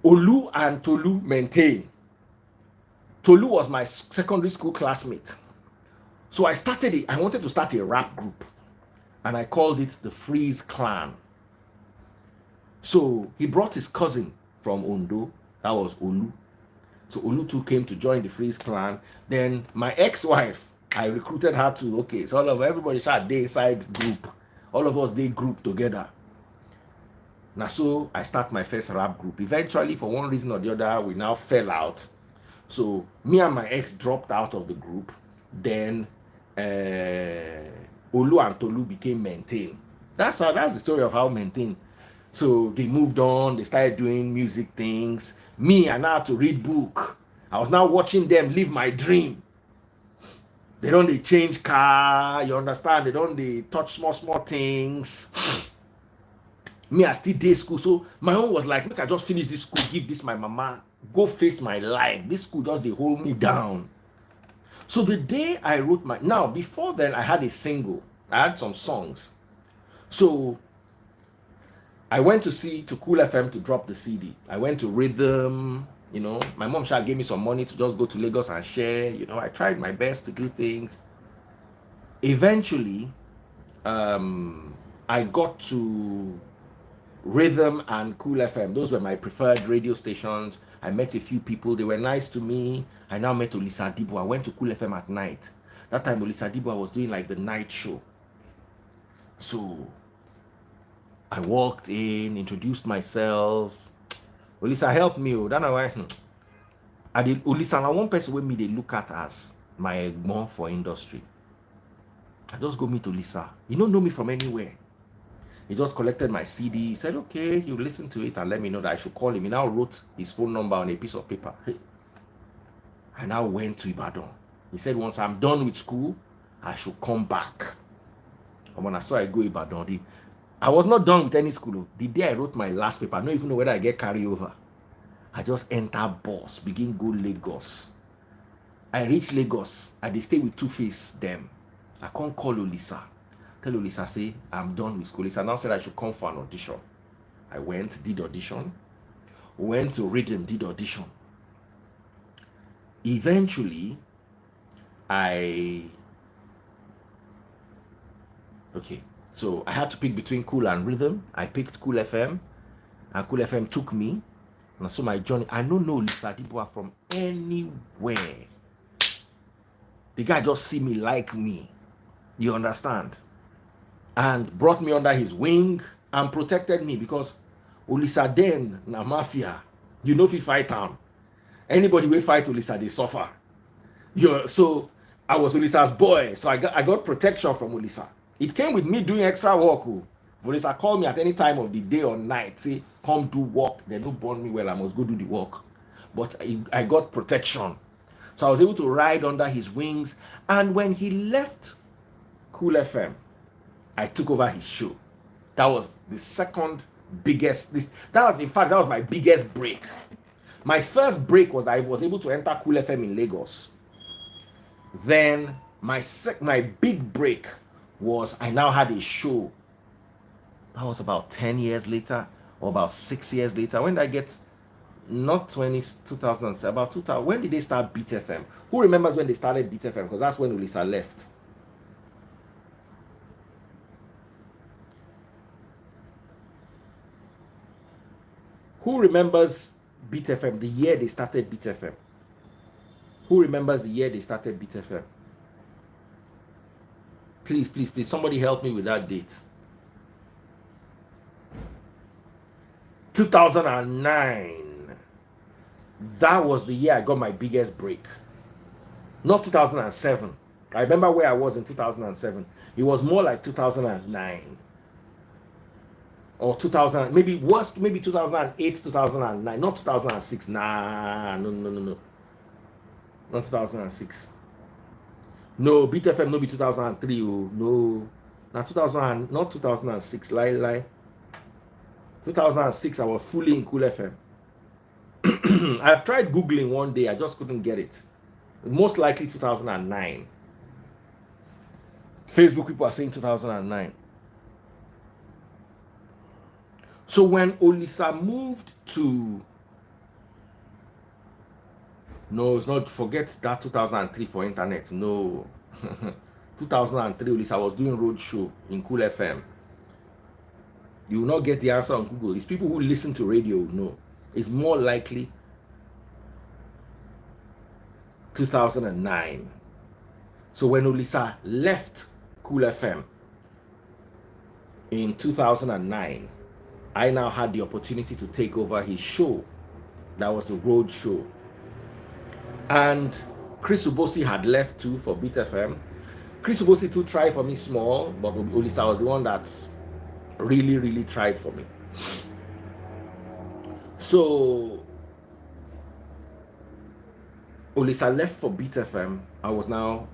Olu and Tolu maintain. Tolu was my secondary school classmate. So I wanted to start a rap group. And I called it the Freeze Clan. So he brought his cousin from Ondo. That was Olu. So Olu too came to join the Freeze Clan. Then my ex-wife, I recruited her to, so everybody started day side group. All of us, they group together. Now, so I start my first rap group. Eventually, for one reason or the other, we now fell out. So me and my ex dropped out of the group. Then Olu and Tolu became Maintain. That's the story of how Maintain. So they moved on. They started doing music things. Me, I now had to read book. I was now watching them live my dream. They change car, you understand? They touch small things. Me, I still day school. So my own was like, make I just finish this school, give this my mama, go face my life. This school just they hold me down. So the day I wrote now, before then, I had a single. I had some songs. So I went to Cool FM to drop the CD. I went to Rhythm. My mom gave me some money to just go to Lagos and share. I tried my best to do things. Eventually, I got to Rhythm and Cool FM. Those were my preferred radio stations. I met a few people. They were nice to me. I now met Olisa Adibo. I went to Cool FM at night. That time, Olisa Adibo was doing like the night show. So I walked in, introduced myself. Olisa helped me. Then I did Olisa. Now one person with me they look at as my mom for industry. I just go meet Olisa. He don't know me from anywhere. He just collected my CD. He said, okay, you listen to it and let me know that I should call him. He now wrote his phone number on a piece of paper. I now went to Ibadan. He said, once I'm done with school, I should come back. And when I saw I go Ibadan, I was not done with any school. The day I wrote my last paper, I don't even know whether I get carry over. I just enter bus, begin go Lagos. I reach Lagos. I stay with Two-Face them. I can't call Olisa. Tell Olisa, say, I'm done with school. Olisa now said I should come for an audition. I went, did audition. Went to Rhythm, did audition. Eventually, so I had to pick between Cool and Rhythm. I picked Cool FM, and Cool FM took me. And so my journey, I don't know Olisa Adibo from anywhere. The guy just see me like me. You understand? And brought me under his wing and protected me because Olisa then na mafia. If you fight him, anybody will fight Olisa, they suffer. So I was Olisa's boy. So I got protection from Olisa. It came with me doing extra work. Olisa called me at any time of the day or night, say, come do work. They don't burn me well, I must go do the work. But I got protection. So I was able to ride under his wings. And when he left Cool FM, I took over his show. That was the second biggest. That was my biggest break. My first break was I was able to enter Cool FM in Lagos. Then my big break was I now had a show. That was about 10 years later or about 6 years later. When did I get Not 2007, about 2000. When did they start Beat FM? Who remembers when they started Beat FM? Because that's when Ulisa left. Who remembers Beat FM, the year they started Beat FM? Who remembers the year they started Beat FM? Please, please, please, somebody help me with that date. 2009. That was the year I got my biggest break. Not 2007. I remember where I was in 2007. It was more like 2009. Or 2000, maybe worse, maybe 2008, 2009, not 2006. Nah, no. Not 2006. No, Beat FM no be 2003. Oh, no. Not 2000, not 2006. Lie. 2006, I was fully in Cool FM. I've tried Googling one day, I just couldn't get it. Most likely 2009. Facebook people are saying 2009. So when Olisa moved to, no, it's not, forget that 2003 for internet, no. 2003, Olisa was doing road show in Cool FM. You will not get the answer on Google. It's people who listen to radio know. It's more likely 2009. So when Olisa left Cool FM in 2009, I now had the opportunity to take over his show. That was the road show. And Chris Ubosi had left too for Beat FM. Chris Ubosi too tried for me small, but Olisa was the one that really tried for me. So Olisa left for Beat FM. I was now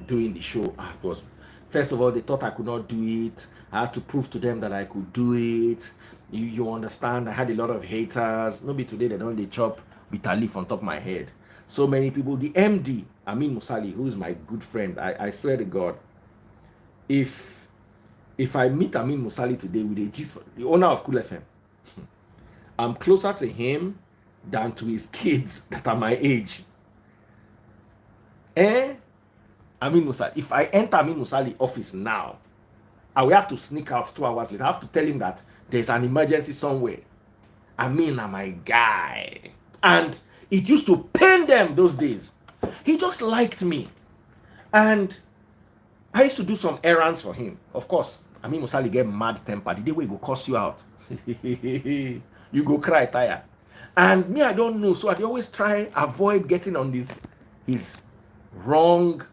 doing the show. It was, first of all, they thought I could not do it. I had to prove to them that I could do it. You understand? I had a lot of haters. Maybe today they don't, they chop bitter leaf on top of my head. So many people. The MD, Amin Musali, who is my good friend, I swear to God, if I meet Amin Musali today with a gist, the owner of Cool FM, I'm closer to him than to his kids that are my age. Amin Musali, if I enter Amin Musali office now, I will have to sneak out 2 hours later. I have to tell him that there's an emergency somewhere. Amin, my guy. And it used to pain them those days. He just liked me. And I used to do some errands for him. Of course, Amin Musali get mad temper. The day we go cuss you out. You go cry, tire. And me, I don't know. So I always try avoid getting on his wrong,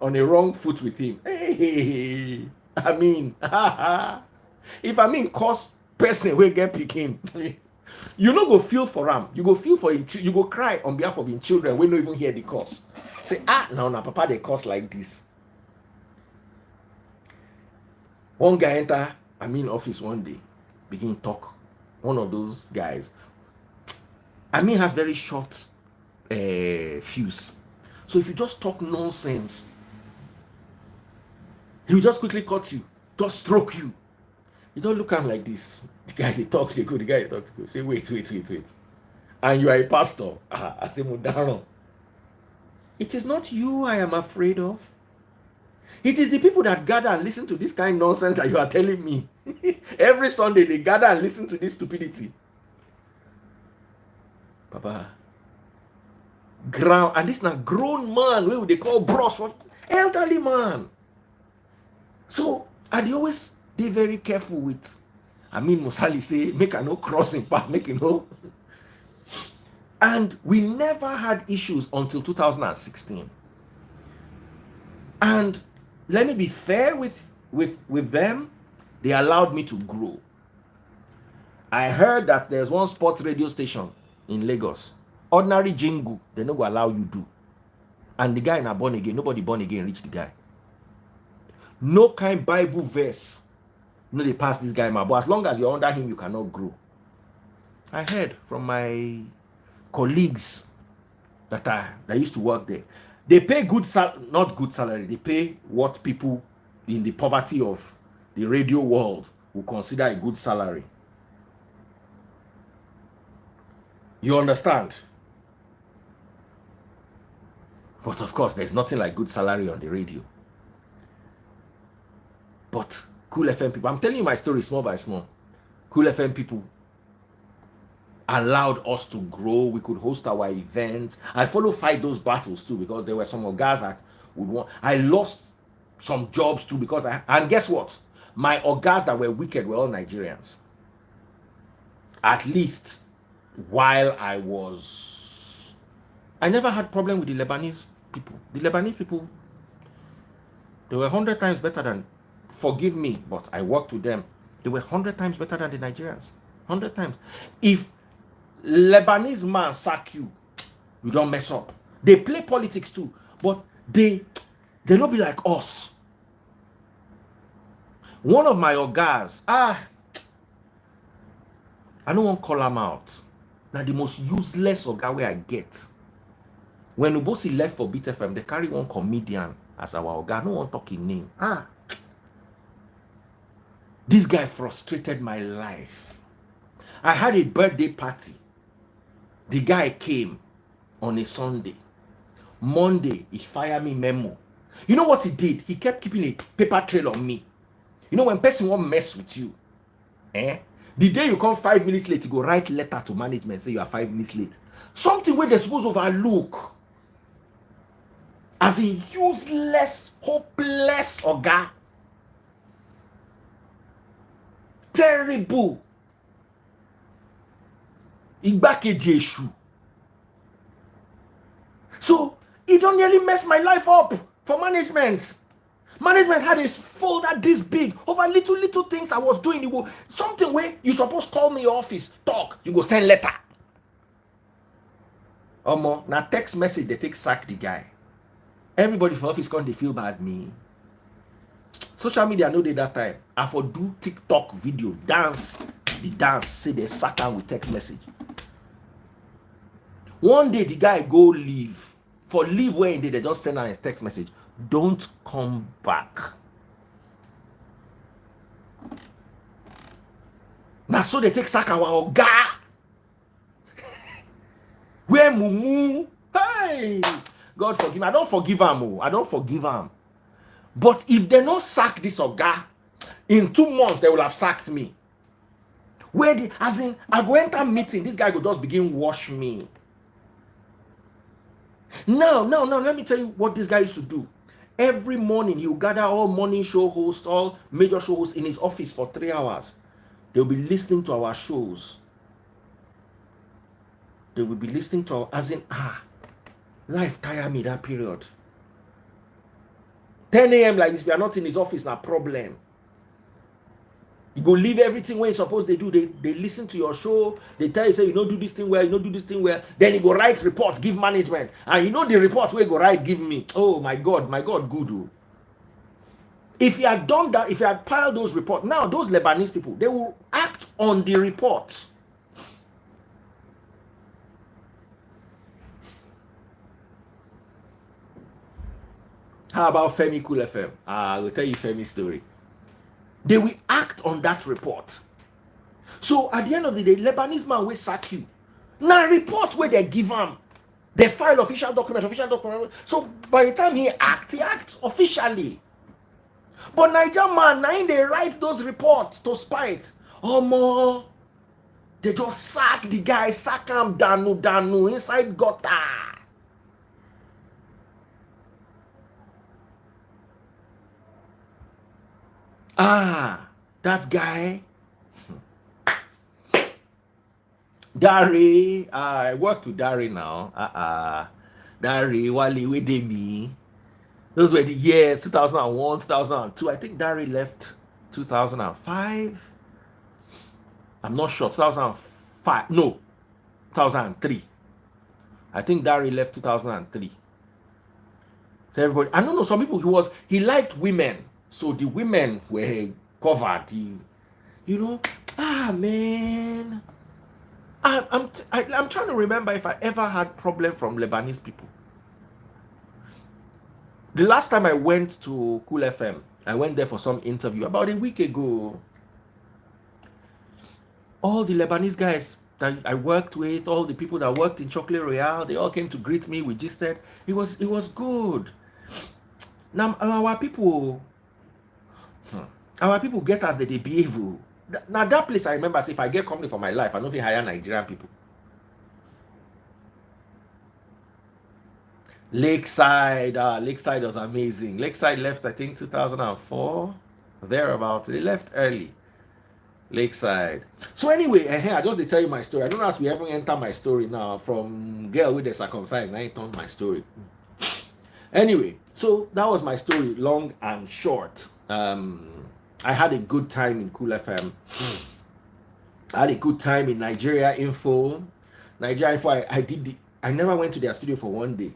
on a wrong foot with him. Hey, I mean, if I mean cause person will get picking, you no go feel for him. You go feel for him. You go cry on behalf of his children. We don't even hear the cause. Say, now papa they cause like this. One guy enter office one day, begin talk. One of those guys. Has very short fuse. So if you just talk nonsense, he will just quickly cut you, just stroke you. You don't look at him like this. The guy they talk, they go. The guy they talk, they go. Say wait. And you are a pastor. I say Mudaro. It is not you I am afraid of. It is the people that gather and listen to this kind of nonsense that you are telling me. Every Sunday they gather and listen to this stupidity. Papa. Ground, and this is a grown man, what they call bros, elderly man. So, and they always be very careful with. Musali say, make a no crossing path, make it no. And we never had issues until 2016. And let me be fair with them, they allowed me to grow. I heard that there's one sports radio station in Lagos. Ordinary jingle, they no go allow you do. And the guy na born again, nobody born again reach the guy. No kind Bible verse. No, they pass this guy, but as long as you're under him, you cannot grow. I heard from my colleagues that used to work there. They pay not good salary. They pay what people in the poverty of the radio world will consider a good salary. You understand? But of course, there's nothing like good salary on the radio. But Cool FM people, I'm telling you my story small by small. Cool FM people allowed us to grow. We could host our events. I fight those battles too, because there were some guys that would want. I lost some jobs too because and guess what? My ogas that were wicked were all Nigerians. At least while I never had problem with the Lebanese people. The Lebanese people, they were 100 times better than, forgive me, but I worked with them. They were 100 times better than the Nigerians. 100 times. If Lebanese man sack you, you don't mess up. They play politics too, but they not be like us. One of my ogas, I don't want to call him out. Now the most useless oga where I get. When Ubosi left for Beat FM, they carry one comedian as our oga. No one talking name. This guy frustrated my life. I had a birthday party. The guy came on a Sunday. Monday, he fired me memo. You know what he did? He kept keeping a paper trail on me. You know when person won't mess with you, the day you come 5 minutes late, you go write letter to management, say you are 5 minutes late. Something where they're supposed to overlook. As a useless, hopeless oga. Terrible. Igbakeji Eshu. So it don't nearly mess my life up for management. Management had a folder this big over little things I was doing. Something where you supposed call me your office, talk, you go send letter. Now text message, they take sack the guy. Everybody for office come, they feel bad me. Social media know they that time. I for do TikTok video, dance, say they sack am with text message. One day the guy go leave. For leave where they just send out a text message. Don't come back. Now so they take sack our oga. Where mumu? Hey! God forgive me. I don't forgive him. I don't forgive him. But if they not sack this oga, in 2 months they will have sacked me. I go enter meeting, this guy go just begin wash me. Now, let me tell you what this guy used to do. Every morning, he will gather all morning show hosts, all major show hosts in his office for 3 hours. They'll be listening to our shows. They will be listening to life tire me that period. 10 a.m. like this, if you are not in his office, no problem. You go leave everything where you're supposed to do. They listen to your show. They tell you, say, you don't do this thing well, you don't do this thing well. Then you go write reports, give management. And you know the reports where you go write, give me. Oh, my God, good. Oh. If you had done that, if you had piled those reports, now those Lebanese people, they will act on the reports. How about Femi Cool FM? I will tell you Femi's story. They will act on that report. So at the end of the day, Lebanese man will sack you. Now report where they give him. They file official document. So by the time he acts officially. But Niger man, now they write those reports to spite. More. They just sack the guy, sack him danu inside gutter. That guy, Dari, I work with Dari now. Dari, Wale, Wedemi. Those were the years, 2001, 2002. I think Dari left 2005. I'm not sure, 2005. No, 2003. I think Dari left 2003. So everybody, I don't know, some people, he liked women. So the women were covered. Man. I'm trying to remember if I ever had problem from Lebanese people. The last time I went to Cool FM, I went there for some interview about a week ago. All the Lebanese guys that I worked with, all the people that worked in Chocolate Royale, they all came to greet me. We gisted. It was good. Now our people get as they behave. Now that place I remember, say, if I get company for my life, I know if I hire Nigerian people. Lakeside was amazing. Lakeside left, I think, 2004, thereabouts. They left early. Lakeside. So anyway, I just to tell you my story. I don't know as we ever enter my story now from girl with the circumcised. Now I told my story. Anyway, so that was my story, long and short. I had a good time in Cool FM. I had a good time in Nigeria Info. I never went to their studio for one day.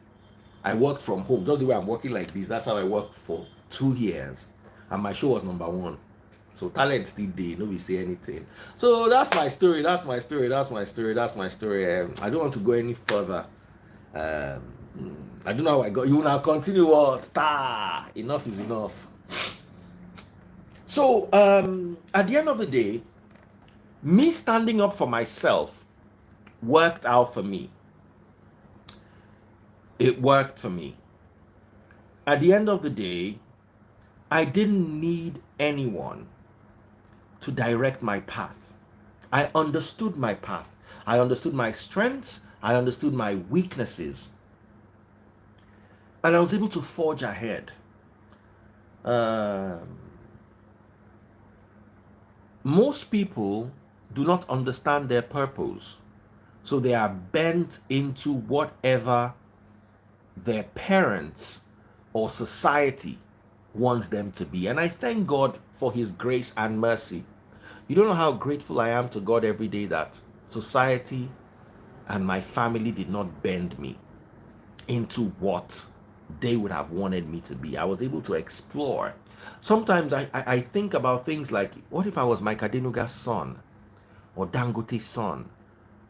I worked from home, just the way I'm working like this. That's how I worked for 2 years. And my show was #1. So talent still there, nobody say anything. So that's my story. I don't want to go any further. I don't know how I got. You now continue what? Enough is enough. So at the end of the day, me standing up for myself worked out for me. It worked for me. At the end of the day, I didn't need anyone to direct my path. I understood my path. I understood my strengths. I understood my weaknesses. And I was able to forge ahead. Most people do not understand their purpose. So they are bent into whatever their parents or society wants them to be. And I thank God for his grace and mercy. You don't know how grateful I am to God every day that society and my family did not bend me into what they would have wanted me to be. I was able to explore. Sometimes I think about things like, what if I was Mike Adenuga's son or Dangote's son?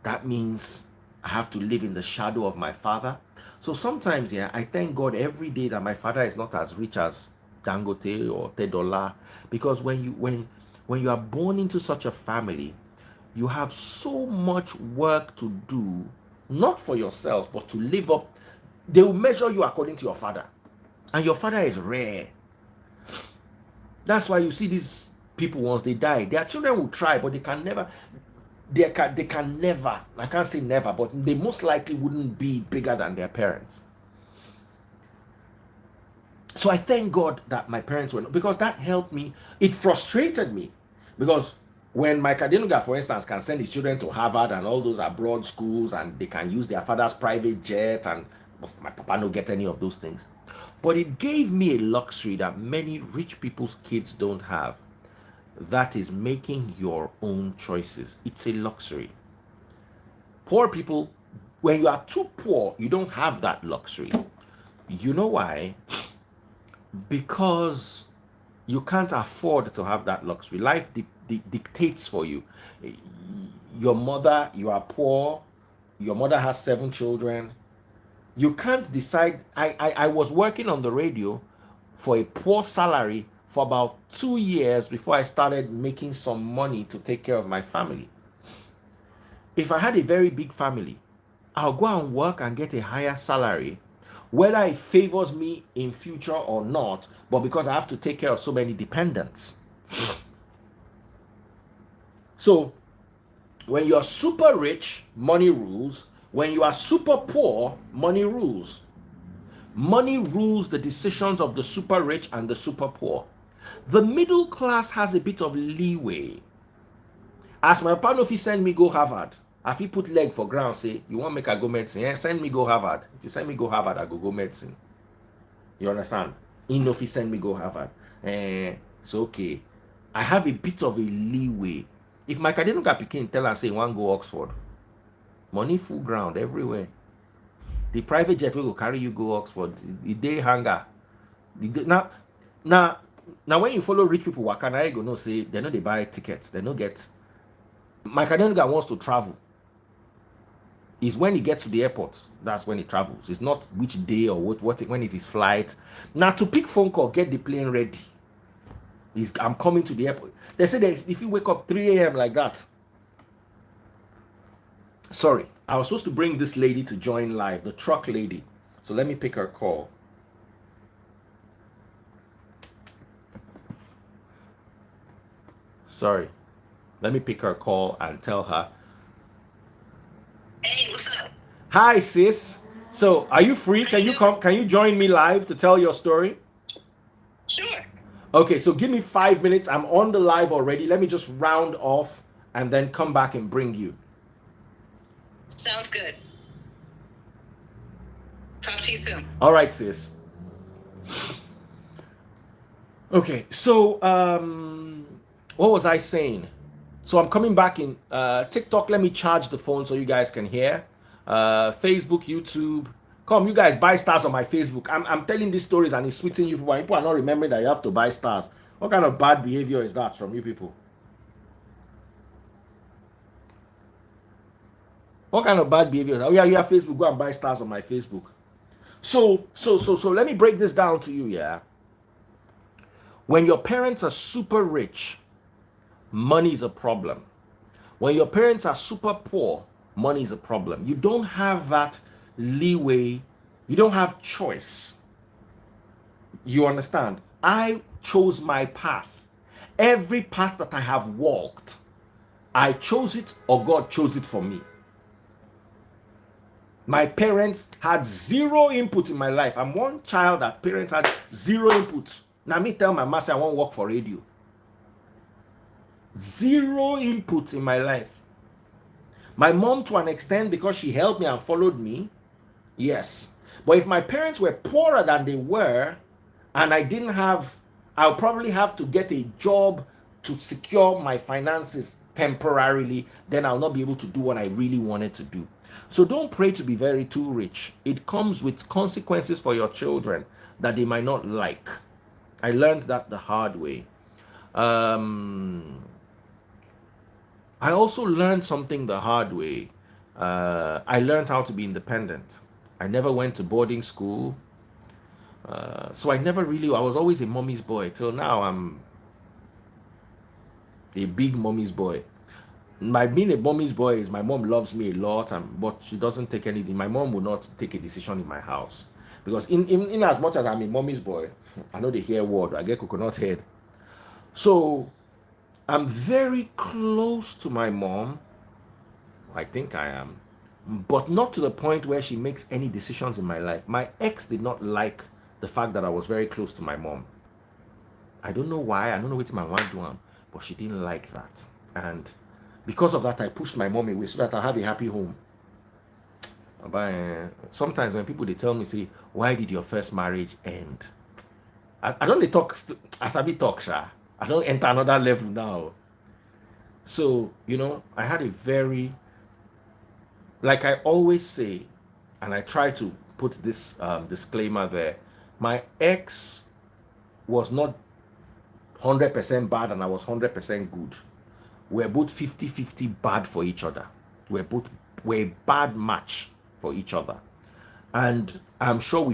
That means I have to live in the shadow of my father. So sometimes, I thank God every day that my father is not as rich as Dangote or Tedola, because when you are born into such a family, you have so much work to do, not for yourself, but to live up. They will measure you according to your father, and your father is rare. That's why you see these people, once they die, their children will try, but they can never. They can never, I can't say never, but they most likely wouldn't be bigger than their parents. So I thank God that my parents were, because that helped me. It frustrated me, because when Mike Adenuga, for instance, can send his children to Harvard and all those abroad schools, and they can use their father's private jet, and my papa don't get any of those things. But it gave me a luxury that many rich people's kids don't have. That is making your own choices. It's a luxury. Poor people, when you are too poor, you don't have that luxury. You know why? Because you can't afford to have that luxury. Life dictates for you. Your mother, you are poor. Your mother has 7 children. You can't decide. I was working on the radio for a poor salary for about 2 years before I started making some money to take care of my family. If I had a very big family, I'll go and work and get a higher salary, whether it favors me in future or not, but because I have to take care of so many dependents. So when you are super rich, money rules. When you are super poor, money rules. Money rules the decisions of the super rich and the super poor. The middle class has a bit of leeway. As my partner, if he send me go Harvard, if he put leg for ground, say, you want make I go medicine? Yeah, send me go Harvard. If you send me go Harvard, I go medicine. You understand? If he send me go Harvard, it's okay. I have a bit of a leeway. If my Kadenuga Pikin tell and say, want go Oxford, money full ground everywhere. The private jet will carry you go Oxford. The day hangar. Now when you follow rich people, Wakana, you go no say they know they buy tickets. They no get. My Kadenuga wants to travel. Is when he gets to the airport, that's when he travels. It's not which day or when is his flight. Now to pick phone call, get the plane ready. I'm coming to the airport. They say that if you wake up 3 a.m. like that, Sorry, I was supposed to bring this lady to join live, the truck lady. So let me pick her call. Sorry. Let me pick her call and tell her. Hey, what's up? Hi, sis. So, are you free? Can you come? Can you join me live to tell your story? Sure. Okay, so give me 5 minutes. I'm on the live already. Let me just round off and then come back and bring you. Sounds good. Talk to you soon. All right, sis. Okay, so what was I saying? So I'm coming back in TikTok. Let me charge the phone so you guys can hear. Facebook, YouTube. Come, you guys buy stars on my Facebook. I'm telling these stories and it's sweeting you people. And people are not remembering that you have to buy stars. What kind of bad behavior is that from you people? What kind of bad behavior? Oh yeah, you have Facebook. Go and buy stars on my Facebook. So let me break this down to you. Yeah. When your parents are super rich, money is a problem. When your parents are super poor, money is a problem. You don't have that leeway. You don't have choice. You understand? I chose my path. Every path that I have walked, I chose it or God chose it for me. My parents had zero input in my life. I'm one child that parents had zero input. Now me tell my master I won't work for radio. Zero input in my life. My mom, to an extent, because she helped me and followed me, yes. But if my parents were poorer than they were, and I didn't have, I'll probably have to get a job to secure my finances temporarily, then I'll not be able to do what I really wanted to do. So don't pray to be very too rich. It comes with consequences for your children that they might not like. I learned that the hard way. I also learned something the hard way. I learned how to be independent. I never went to boarding school. So I was always a mommy's boy. Till now, I'm a big mommy's boy. My being a mommy's boy is my mom loves me a lot, but she doesn't take anything. My mom will not take a decision in my house. Because in as much as I'm a mommy's boy, I know they hear word, I get coconut head. So I'm very close to my mom. I think I am. But not to the point where she makes any decisions in my life. My ex did not like the fact that I was very close to my mom. I don't know why. I don't know what my mom do, but she didn't like that. And because of that, I pushed my mom away so that I have a happy home. But sometimes when people they tell me, say, why did your first marriage end? I don't talk as I be talk, sha. I don't enter another level now. So, I had a very, like I always say, and I try to put this disclaimer there, my ex was not 100% bad and I was 100% good. We're both 50-50 bad for each other. We're a bad match for each other. And I'm sure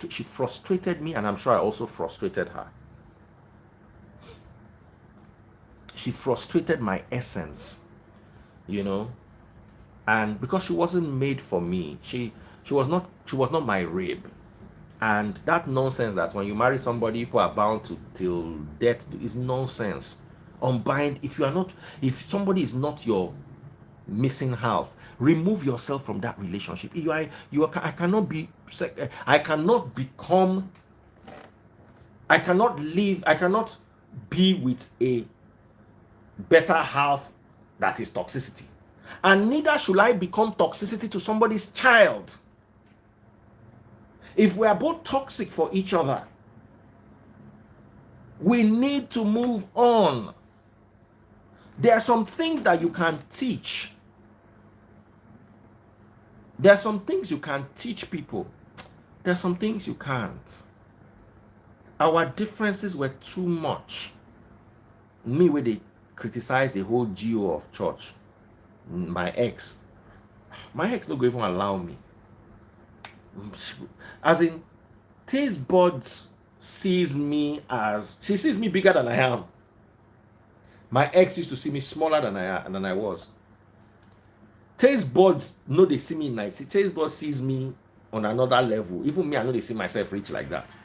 she frustrated me, and I'm sure I also frustrated her. She frustrated my essence, and because she wasn't made for me, she was not my rib. And that nonsense that when you marry somebody, people are bound to till death is nonsense. Unbind. If somebody is not your missing half, remove yourself from that relationship. I cannot be with a better half that is toxicity, and neither should I become toxicity to somebody's child. If we are both toxic for each other, we need to move on. There are some things that you can teach. There are some things you can teach people. There are some things you can't. Our differences were too much. Me, where they criticize the whole GO of church. My ex no go even allow me. As in, taste buds sees me bigger than I am. My ex used to see me smaller than I was. Taste buds know they see me nice. Taste buds sees me on another level. Even me, I know they see myself rich like that.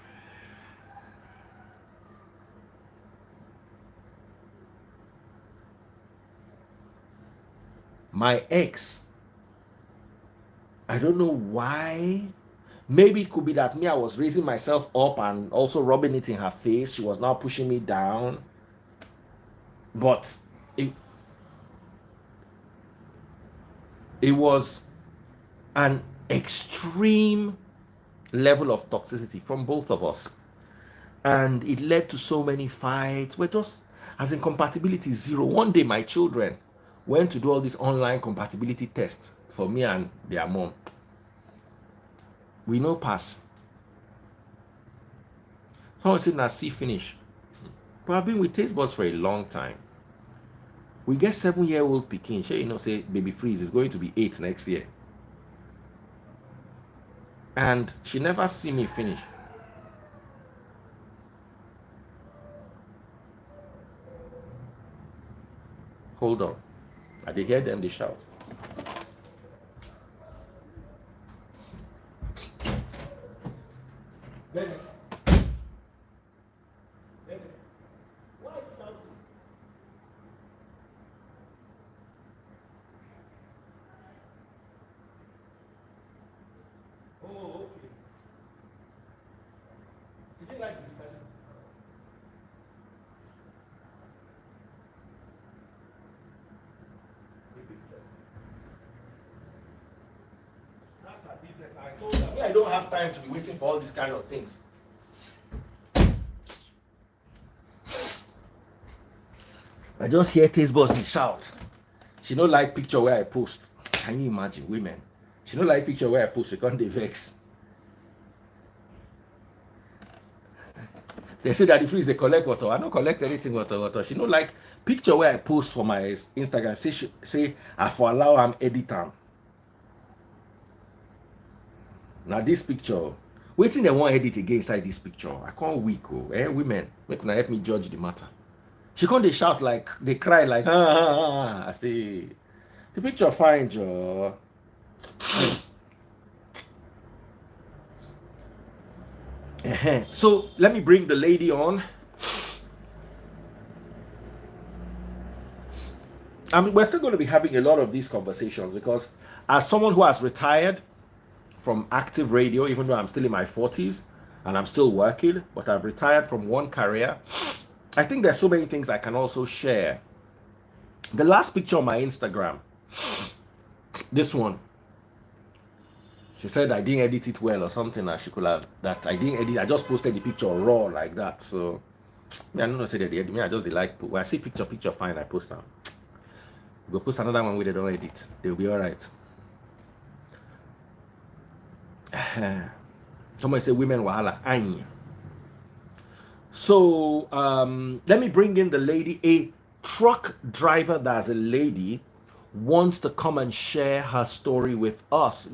My ex, I don't know why. Maybe it could be that me, I was raising myself up and also rubbing it in her face. She was now pushing me down. But it was an extreme level of toxicity from both of us. And it led to so many fights. We're just, as in compatibility zero. One day my children went to do all these online compatibility tests for me and their mom. We no pass. Someone said, "Now see finish." But I've been with Taste Buds for a long time. We get 7-year-old Pekin. Sure, you know, say baby freeze is going to be 8 next year. And she never see me finish. Hold on. I did hear them, they shout. Baby. Baby. Why are you shouting? Oh, okay. Did you like the Italian? That's her business. I told her, I don't have time to be waiting for all these kind of things. I just hear Taste Buds shout. She don't like picture where I post. Can you imagine women? She don't like picture where I post. She can't vex. They say that the freeze they collect water. I don't collect anything water. She don't like picture where I post for my Instagram. Say I for allow am edit am. Now this picture, waiting they want edit again inside this picture. I can't weak. Women, make una help me judge the matter. She can't they shout like they cry like I say the picture fine, Joe. So let me bring the lady on. I mean, we're still going to be having a lot of these conversations because as someone who has retired from active radio, even though I'm still in my 40s and I'm still working, but I've retired from one career, I think there's so many things I can also share. The last picture on my Instagram, this one, she said I didn't edit it well or something, that she could have, that I didn't edit, I just posted the picture raw like that. So I don't know, say that they edit me, I just they like, when I see picture fine, I post them. Go post another one where they don't edit, they'll be all right. Someone say women wahala. Aye. So let me bring in the lady. A truck driver that's a lady wants to come and share her story with us.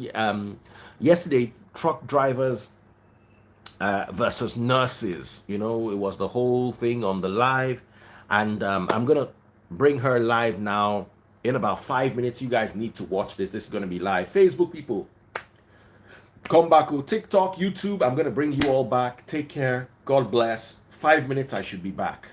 Yesterday, truck drivers versus nurses, you know, it was the whole thing on the live, and I'm gonna bring her live now in about 5 minutes. You guys need to watch this. This is gonna be live. Facebook people, come back. TikTok, YouTube, I'm gonna bring you all back. Take care. God bless. 5 minutes, I should be back.